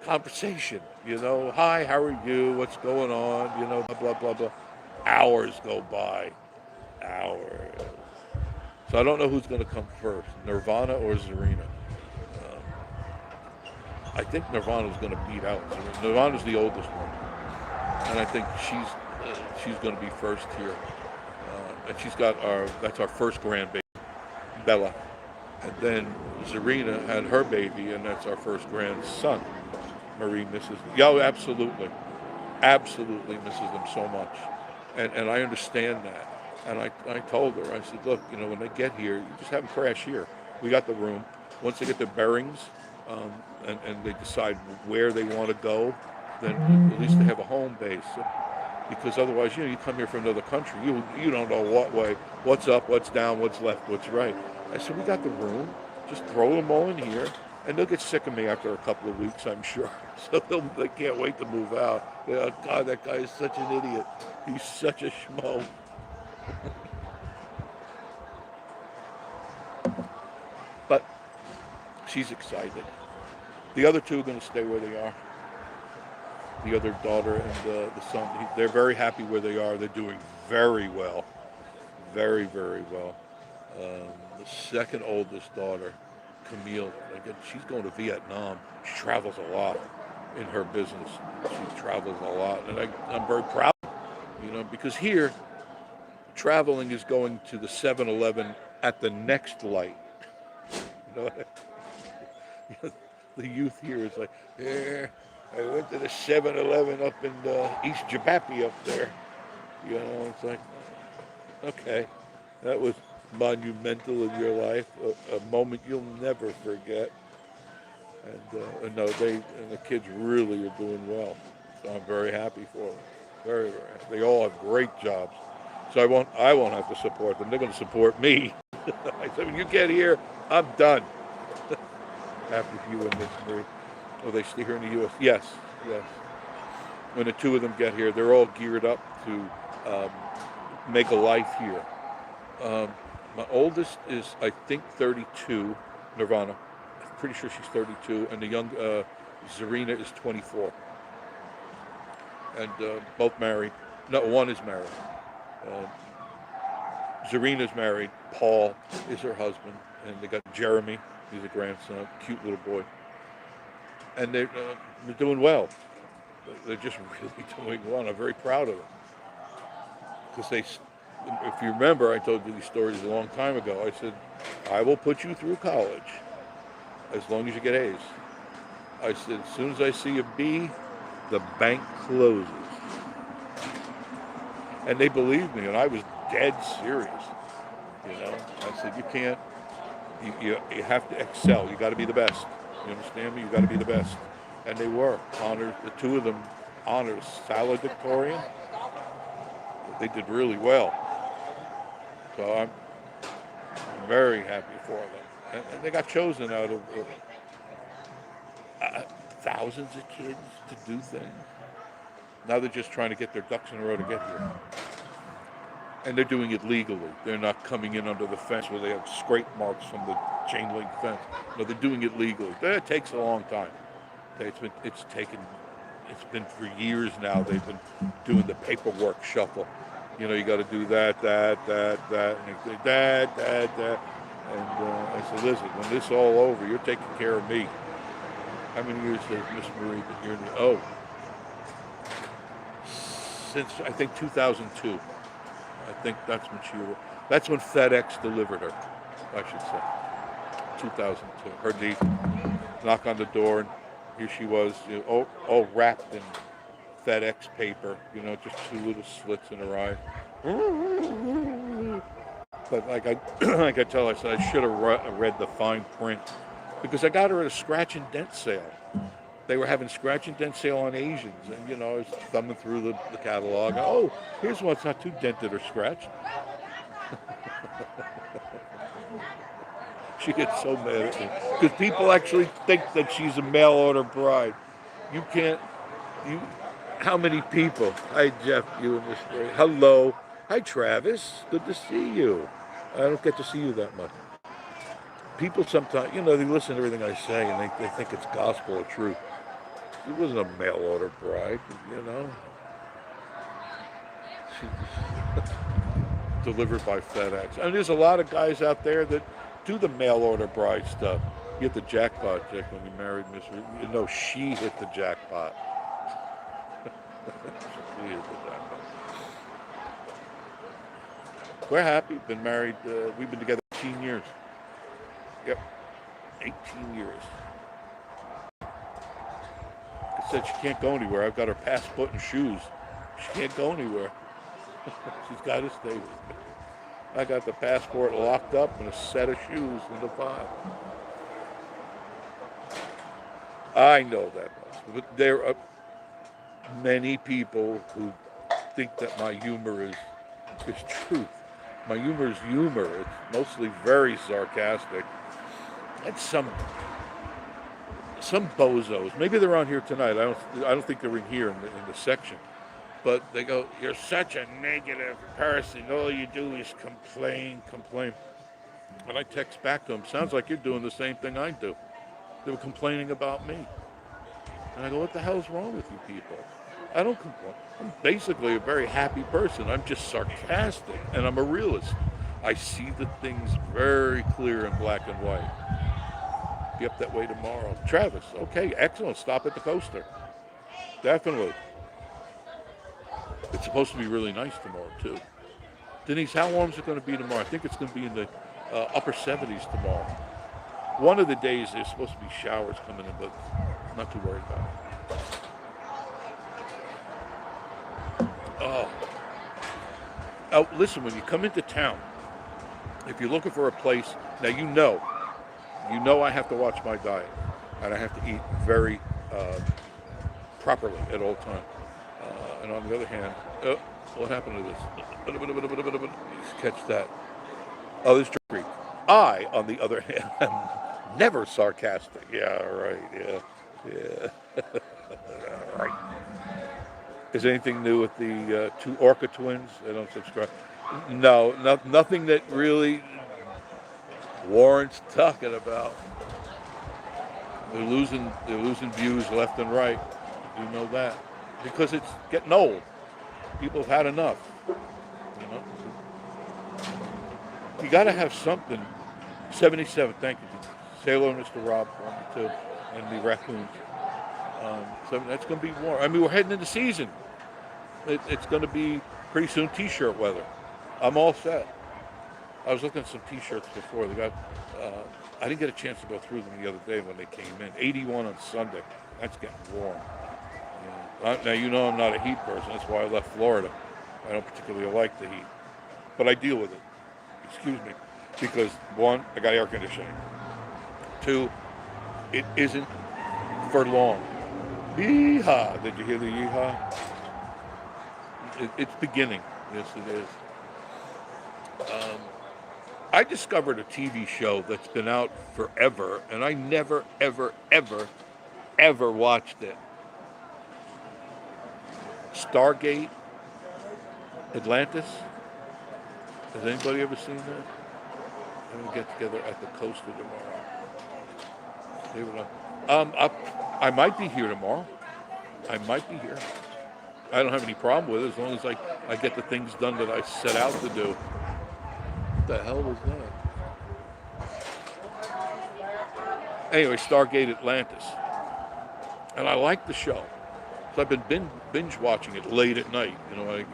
conversation, hi, how are you, what's going on, blah, blah, blah, blah. Hours go by. Hours. So I don't know who's going to come first, Nirvana or Zarina. I think Nirvana's going to beat out. Nirvana's the oldest one, and I think she's going to be first here. And she's got that's our first grandbaby, Bella, and then Zarina had her baby, and that's our first grandson. Marie misses. Yeah, absolutely misses them so much, and I understand that. And I told her, I said, look, when they get here, you just have them crash here. We got the room. Once they get their bearings, and they decide where they want to go, then at least they have a home base. Because otherwise, you come here from another country. You don't know what way, what's up, what's down, what's left, what's right. I said, we got the room. Just throw them all in here, and they'll get sick of me after a couple of weeks, I'm sure. So they can't wait to move out. Oh, God, that guy is such an idiot. He's such a schmo. But she's excited. The other 2 are going to stay where they are. The other daughter and the son, they're very happy where they are. They're doing very well. Very, very well. The second oldest daughter, Camille, again, she's going to Vietnam. She travels a lot in her business. She travels a lot. And I'm very proud, because here, traveling is going to the 7-Eleven at the next light. the youth here is like, yeah, I went to the 7-Eleven up in East Jabapi up there. You know, it's like, okay, that was monumental in your life, a moment you'll never forget. And no, the kids really are doing well. So I'm very happy for them. Very, very happy. They all have great jobs. So I won't have to support them. They're going to support me. I said, when you get here, I'm done. Happy for you and Miss Marie. Oh, they stay here in the U.S. Yes, yes. When the two of them get here, they're all geared up to make a life here. My oldest is, I think, 32, Nirvana. I'm pretty sure she's 32, and the young Zarina is 24. And both married. No, one is married. Zarina's married. Paul is her husband, and they got Jeremy. He's a grandson, cute little boy. And they're doing well. They're just really doing well. And I'm very proud of them. Because if you remember, I told you these stories a long time ago. I said, I will put you through college as long as you get A's. I said, as soon as I see a B, the bank closes. And they believed me, and I was dead serious. You know, I said, you can't, you have to excel. You got to be the best. You understand me? You got to be the best. And they were. Honors, the two of them, honors valedictorian. They did really well. So I'm very happy for them. And they got chosen out of thousands of kids to do things. Now they're just trying to get their ducks in a row to get here. And they're doing it legally. They're not coming in under the fence where they have scrape marks from the chain link fence. No, they're doing it legally. It takes a long time. It's been for years now. They've been doing the paperwork shuffle. You know, you got to do that, and that. And I said, listen, when this is all over, you're taking care of me. How many years has Miss Marie been here? Oh, since I think 2002. I think that's when FedEx delivered her, I should say. 2002. Her niece knock on the door, and here she was, you know, all wrapped in FedEx paper, you know, just two little slits in her eye. But like I tell her, I said I should have read the fine print, because I got her at a scratch and dent sale. They were having scratch and dent sale on Asians, and you know, I was thumbing through the catalog. Oh, here's one that's not too dented or scratched. She gets so mad at me because people actually think that she's a mail order bride. How many people? Hi, Jeff, you and Miss Mary. Hello. Hi, Travis. Good to see you. I don't get to see you that much. People sometimes, you know, they listen to everything I say and they think it's gospel or truth. She wasn't a mail order bride, you know. She delivered by FedEx. And there's a lot of guys out there that do the mail order bride stuff. You hit the jackpot, Jack, when you married Miss. You know, she hit the jackpot. She hit the jackpot. We're happy. Been married. We've been together 18 years. Yep, 18 years. I said she can't go anywhere. I've got her passport and shoes. She can't go anywhere. She's got to stay with me. I got the passport locked up and a set of shoes in the file. I know that much. But there are many people who think that my humor is truth. My humor is humor. It's mostly very sarcastic. And some bozos. Maybe they're on here tonight. I don't think they're in here in the section. But they go, you're such a negative person. All you do is complain. And I text back to them, sounds like you're doing the same thing I do. They were complaining about me. And I go, what the hell's wrong with you people? I don't complain. I'm basically a very happy person. I'm just sarcastic, and I'm a realist. I see the things very clear in black and white. Be up that way tomorrow. Travis, okay, excellent. Stop at the coaster. Definitely. It's supposed to be really nice tomorrow, too. Denise, how warm is it going to be tomorrow? I think it's going to be in the upper 70s tomorrow. One of the days there's supposed to be showers coming in, but I'm not too worried about it. Oh. Oh, listen, when you come into town, if you're looking for a place, now you know I have to watch my diet, and I have to eat very properly at all times. And on the other hand, what happened to this? Catch that. Oh, this Creek. I, on the other hand, am never sarcastic. Yeah, right. Yeah. Right. Is anything new with the two Orca twins? They don't subscribe. No, nothing that really warrants talking about. They're losing views left and right. You know that because it's getting old. People have had enough. You know, you got to have something. 77. Thank you. Say hello, Mr. Rob, for me too, and the raccoons. So that's going to be warm. I mean, we're heading into season. It's going to be pretty soon T-shirt weather. I'm all set. I was looking at some T-shirts before. They got. I didn't get a chance to go through them the other day when they came in. 81 on Sunday. That's getting warm. Yeah. Now you know I'm not a heat person. That's why I left Florida. I don't particularly like the heat, but I deal with it. Excuse me, because one, I got air conditioning. Two, it isn't for long. Yeehaw! Did you hear the yeehaw? It's beginning. Yes, it is. I discovered a TV show that's been out forever, and I never, ever, ever, ever watched it. Stargate Atlantis. Has anybody ever seen that? I'm gonna get together at the Coaster tomorrow. I might be here tomorrow. I might be here. I don't have any problem with it as long as I get the things done that I set out to do. What the hell was that? Anyway, Stargate Atlantis. And I like the show. So I've been binge watching it late at night. You know, I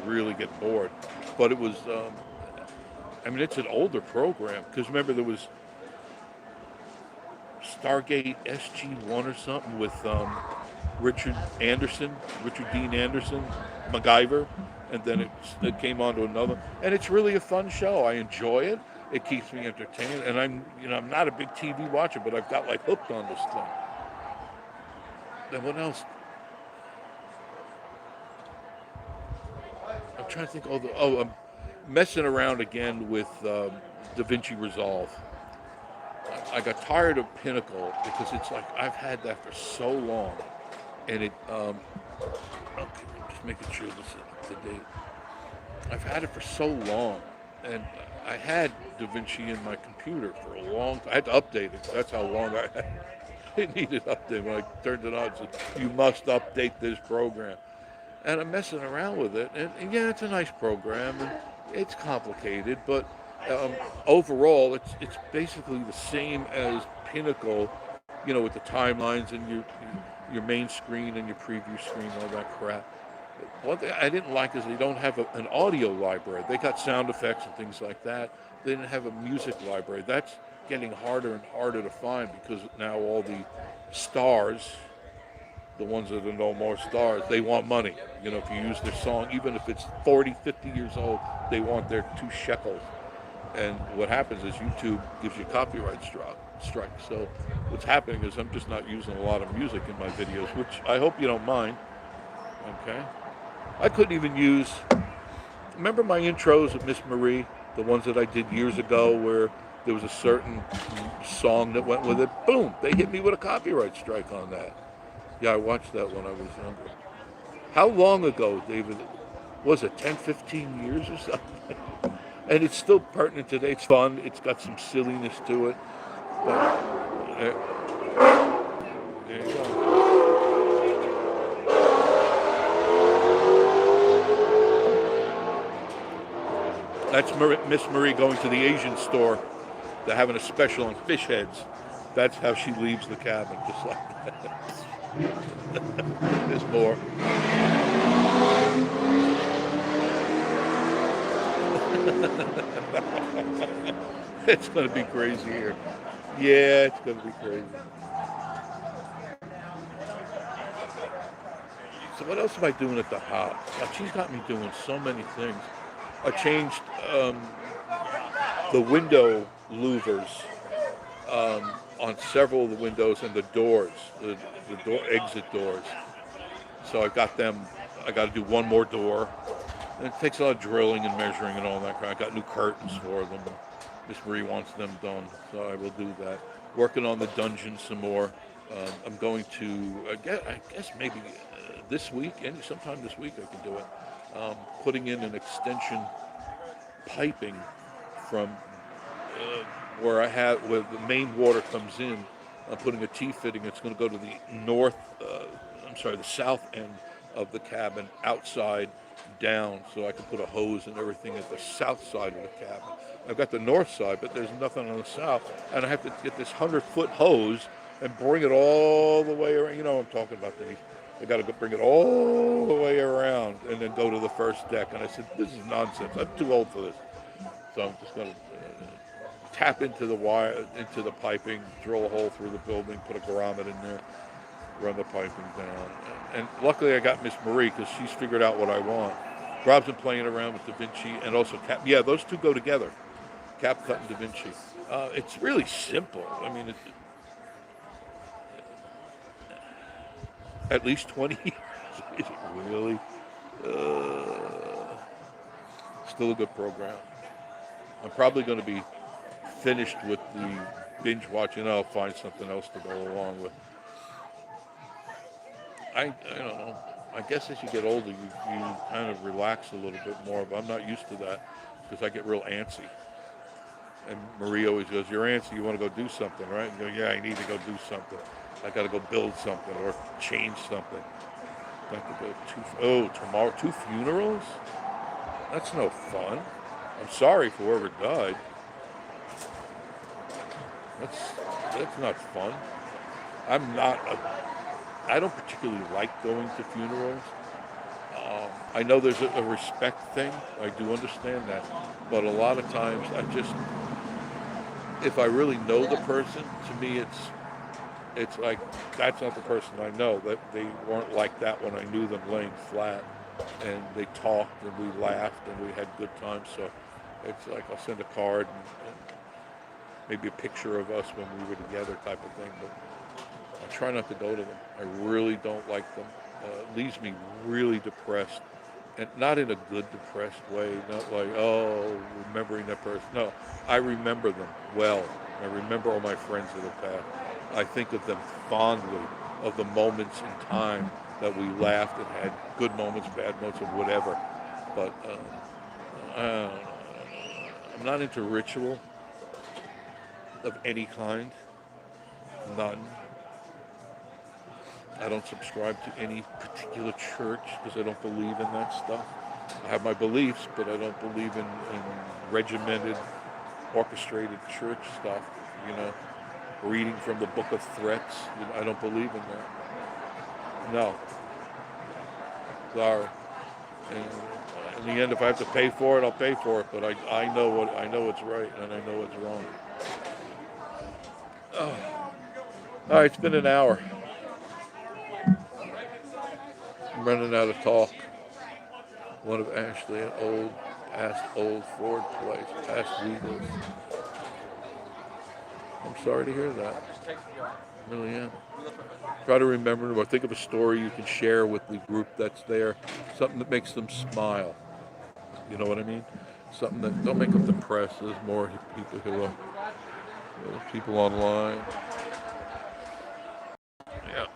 really get bored. But it was, it's an older program. Because remember, there was Stargate SG-1 or something with Richard Dean Anderson, MacGyver, and then it came on to another. And it's really a fun show. I enjoy it. It keeps me entertained. And I'm not a big TV watcher, but I've got like hooked on this thing. Then what else? I'm trying to think. I'm messing around again with DaVinci Resolve. I got tired of Pinnacle because it's like I've had that for so long. And it, okay, just making sure this is up to date. I've had it for so long, and I had DaVinci in my computer for a long time. I had to update it. That's how long it needed updating. When I turned it on, it said, you must update this program. And I'm messing around with it, and yeah, it's a nice program, and it's complicated, but overall, it's basically the same as Pinnacle, you know, with the timelines and your main screen and your preview screen, all that crap. One thing I didn't like is they don't have an audio library. They got sound effects and things like that. They didn't have a music library. That's getting harder and harder to find because now all the stars, the ones that are no more stars, they want money. You know, if you use their song, even if it's 40, 50 years old, they want their 2 shekels. And what happens is YouTube gives you copyright strike. So what's happening is I'm just not using a lot of music in my videos, which I hope you don't mind. Okay? I couldn't even use, remember my intros of Miss Marie, the ones that I did years ago where there was a certain song that went with it? Boom, they hit me with a copyright strike on that. Yeah, I watched that when I was younger. How long ago, David? Was it 10, 15 years or something? And it's still pertinent today. It's fun. It's got some silliness to it. But there you go. That's Miss Marie going to the Asian store. They're having a special on fish heads. That's how she leaves the cabin, just like that. There's more. It's going to be crazy here. Yeah, it's gonna be crazy. So what else am I doing at the house? God, she's got me doing so many things. I changed the window louvers on several of the windows and the doors, the door exit doors. So I got them. I got to do one more door. And it takes a lot of drilling and measuring and all that kind. I got new curtains for them. Miss Marie wants them done, so I will do that. Working on the dungeon some more. I'm going to, I guess maybe this week, sometime this week I can do it. Putting in an extension piping from where the main water comes in. I'm putting a T-fitting. It's going to go to the the south end of the cabin, outside down, so I can put a hose and everything at the south side of the cabin. I've got the north side, but there's nothing on the south, and I have to get this 100-foot hose and bring it all the way around. You know what I'm talking about, Denise. I got to bring it all the way around and then go to the first deck. And I said, this is nonsense. I'm too old for this. So I'm just going to tap into the wire, into the piping, drill a hole through the building, put a grommet in there, run the piping down. And luckily I got Miss Marie because she's figured out what I want. Rob's been playing around with Da Vinci and also Cap. Yeah, those two go together. Cap Cut and Da Vinci. It's really simple. I mean, it's at least 20 years. Is it really? Still a good program. I'm probably going to be finished with the binge watching. I'll find something else to go along with. I don't know. I guess as you get older, you kind of relax a little bit more, but I'm not used to that because I get real antsy. And Marie always goes, "You're antsy. You want to go do something, right?" And go, "Yeah, I need to go do something. I got to go build something or change something." Got to go tomorrow 2 funerals. That's no fun. I'm sorry for whoever died. That's not fun. I'm not a I don't particularly like going to funerals. I know there's a respect thing. I do understand that. But a lot of times if I really know the person, to me it's like, that's not the person I know. That they weren't like that when I knew them laying flat. And they talked and we laughed and we had good times. So it's like I'll send a card and maybe a picture of us when we were together type of thing. But I try not to go to them. I really don't like them. It leaves me really depressed, and not in a good depressed way. Not like, oh, remembering that person. No, I remember them well. I remember all my friends that have passed. I think of them fondly, of the moments in time that we laughed and had good moments, bad moments, or whatever. But I'm not into ritual of any kind. None. I don't subscribe to any particular church because I don't believe in that stuff. I have my beliefs, but I don't believe in regimented, orchestrated church stuff. You know, reading from the Book of Threats. I don't believe in that. No. Sorry. And in the end, if I have to pay for it, I'll pay for it. But I know what's right and I know what's wrong. Oh. All right, it's been an hour. I'm running out of talk. One of Ashley, past old Ford place, past Weagles. I'm sorry to hear that. I really am. Try to remember or think of a story you can share with the group that's there. Something that makes them smile. You know what I mean? Something that don't make them depressed. There's more people who are people online. Yeah.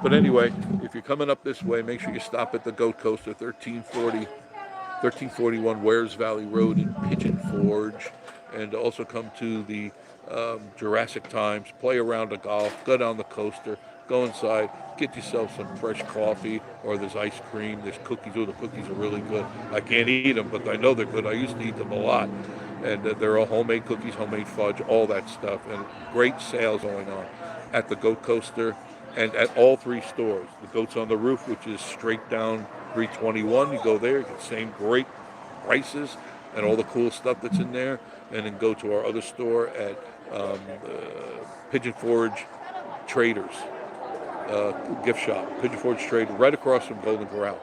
But anyway, if you're coming up this way, make sure you stop at the Goat Coaster, 1341 Wares Valley Road in Pigeon Forge, and also come to the Jurassic Times, play around a golf, go down the coaster, go inside, get yourself some fresh coffee, or there's ice cream, there's cookies. Oh, the cookies are really good. I can't eat them, but I know they're good. I used to eat them a lot. And they're all homemade cookies, homemade fudge, all that stuff, and great sales going on at the Goat Coaster and at all 3 stores. The Goats on the Roof, which is straight down 321, you go there, you get the same great prices and all the cool stuff that's in there, and then go to our other store at Pigeon Forge Traders gift shop. Pigeon Forge Trader, right across from Golden Corral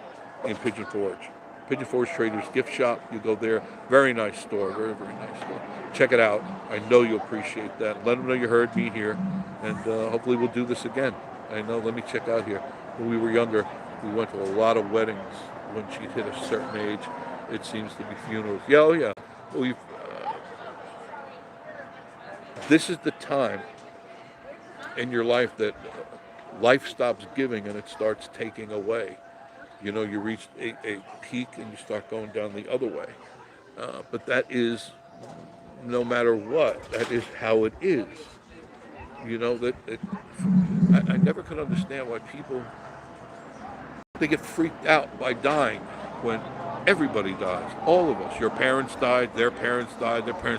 in Pigeon Forge. Pigeon Forge Traders gift shop. You go there. Very nice store. Very, very nice store. Check it out. I know you'll appreciate that. Let them know you heard me here, and hopefully we'll do this again. I know. Let me check out here. When we were younger, we went to a lot of weddings. When she hit a certain age, it seems to be funerals. Yeah, oh yeah. We've. This is the time in your life that life stops giving and it starts taking away. You know, you reach a peak and you start going down the other way. But that is, no matter what, that is how it is. You know, I never could understand why people, they get freaked out by dying when everybody dies. All of us. Your parents died, their parents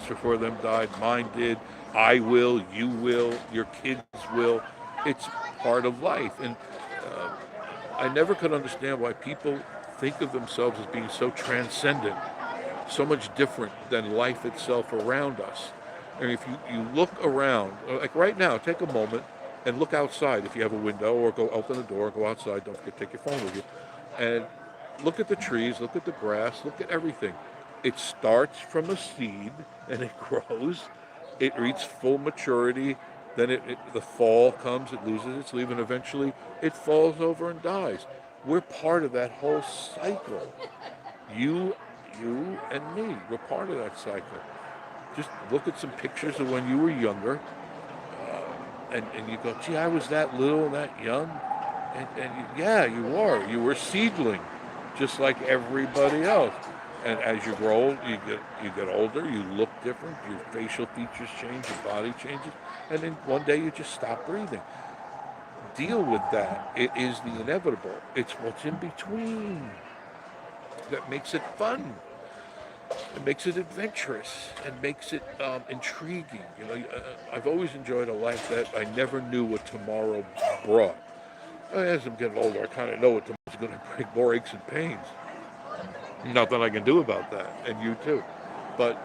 before them died, mine did, I will, you will, your kids will. It's part of life. And I never could understand why people think of themselves as being so transcendent, so much different than life itself around us. And if you look around, like right now, take a moment and look outside if you have a window, or go open the door, go outside, don't forget to take your phone with you, and look at the trees, look at the grass, look at everything. It starts from a seed and it grows, it reaches full maturity, then the fall comes, it loses its leaf, and eventually it falls over and dies. We're part of that whole cycle. You and me, we're part of that cycle. Just look at some pictures of when you were younger, and you go, gee, I was that little, that young, yeah, you are. You were a seedling, just like everybody else. And as you grow old, you get older, you look different, your facial features change, your body changes, and then one day you just stop breathing. Deal with that. It is the inevitable. It's what's in between that makes it fun. It makes it adventurous and makes it intriguing. You know, I've always enjoyed a life that I never knew what tomorrow brought. As I'm getting older, I kind of know what tomorrow's going to bring, more aches and pains. Nothing I can do about that, and you too. But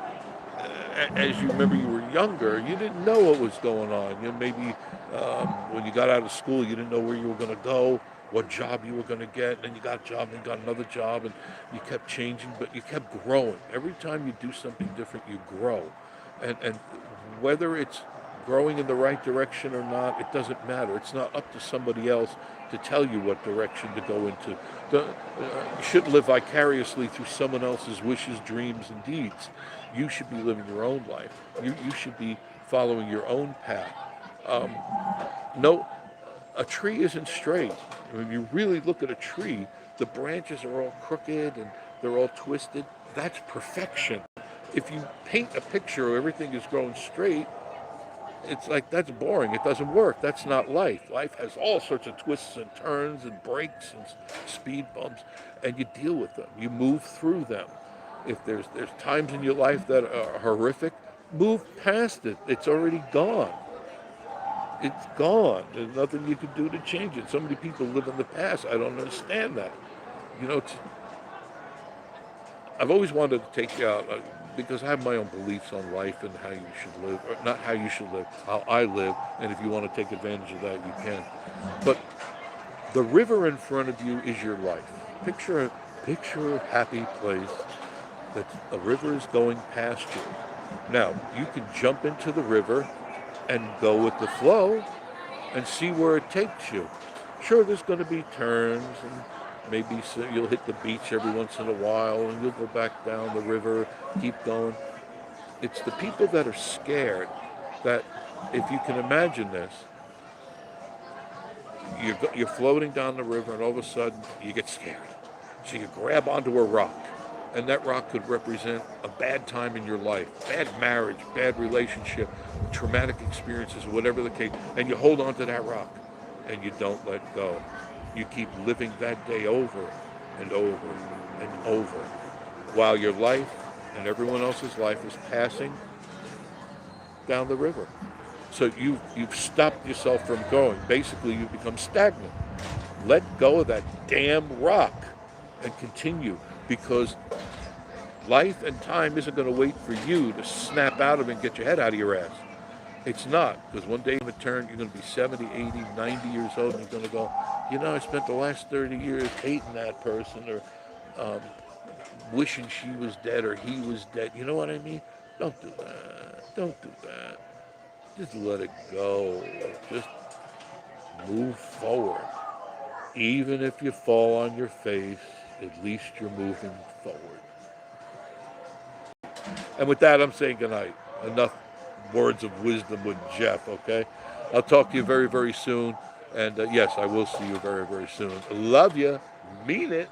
as you remember, you were younger, you didn't know what was going on. You know, maybe when you got out of school, you didn't know where you were going to go, what job you were going to get, and then you got a job, and then got another job, and you kept changing, but you kept growing. Every time you do something different, you grow. And whether it's growing in the right direction or not, it doesn't matter. It's not up to somebody else to tell you what direction to go into. You shouldn't live vicariously through someone else's wishes, dreams, and deeds. You should be living your own life. You should be following your own path. No, a tree isn't straight. When you really look at a tree, the branches are all crooked and they're all twisted. That's perfection. If you paint a picture where everything is growing straight, it's like, that's boring. It doesn't work. That's not life. Life has all sorts of twists and turns and breaks and speed bumps, and you deal with them. You move through them. If there's times in your life that are horrific, move past it. It's already gone. It's gone. There's nothing you can do to change it. So many people live in the past. I don't understand that. You know, I've always wanted to take you out, because I have my own beliefs on life and how you should live, or not how you should live, how I live, and if you want to take advantage of that, you can. But the river in front of you is your life. Picture a happy place that a river is going past you. Now, you can jump into the river and go with the flow and see where it takes you. Sure, there's going to be turns, and maybe you'll hit the beach every once in a while, and you'll go back down the river, keep going. It's the people that are scared that, if you can imagine this, you're floating down the river, and all of a sudden you get scared. So you grab onto a rock, and that rock could represent a bad time in your life, bad marriage, bad relationship, traumatic experiences, whatever the case, and you hold on to that rock, and you don't let go. You keep living that day over and over and over, while your life and everyone else's life is passing down the river. So you've stopped yourself from going. Basically, you've become stagnant. Let go of that damn rock and continue, because Life and time isn't going to wait for you to snap out of it and get your head out of your ass. It's not, because one day in return, you're going to be 70, 80, 90 years old, and you're going to go, I spent the last 30 years hating that person, or wishing she was dead or he was dead. You know what I mean? Don't do that. Don't do that. Just let it go. Just move forward. Even if you fall on your face, at least you're moving forward. And with that, I'm saying goodnight. Enough words of wisdom with Jeff, okay? I'll talk to you very, very soon. And yes, I will see you very, very soon. Love you. Mean it.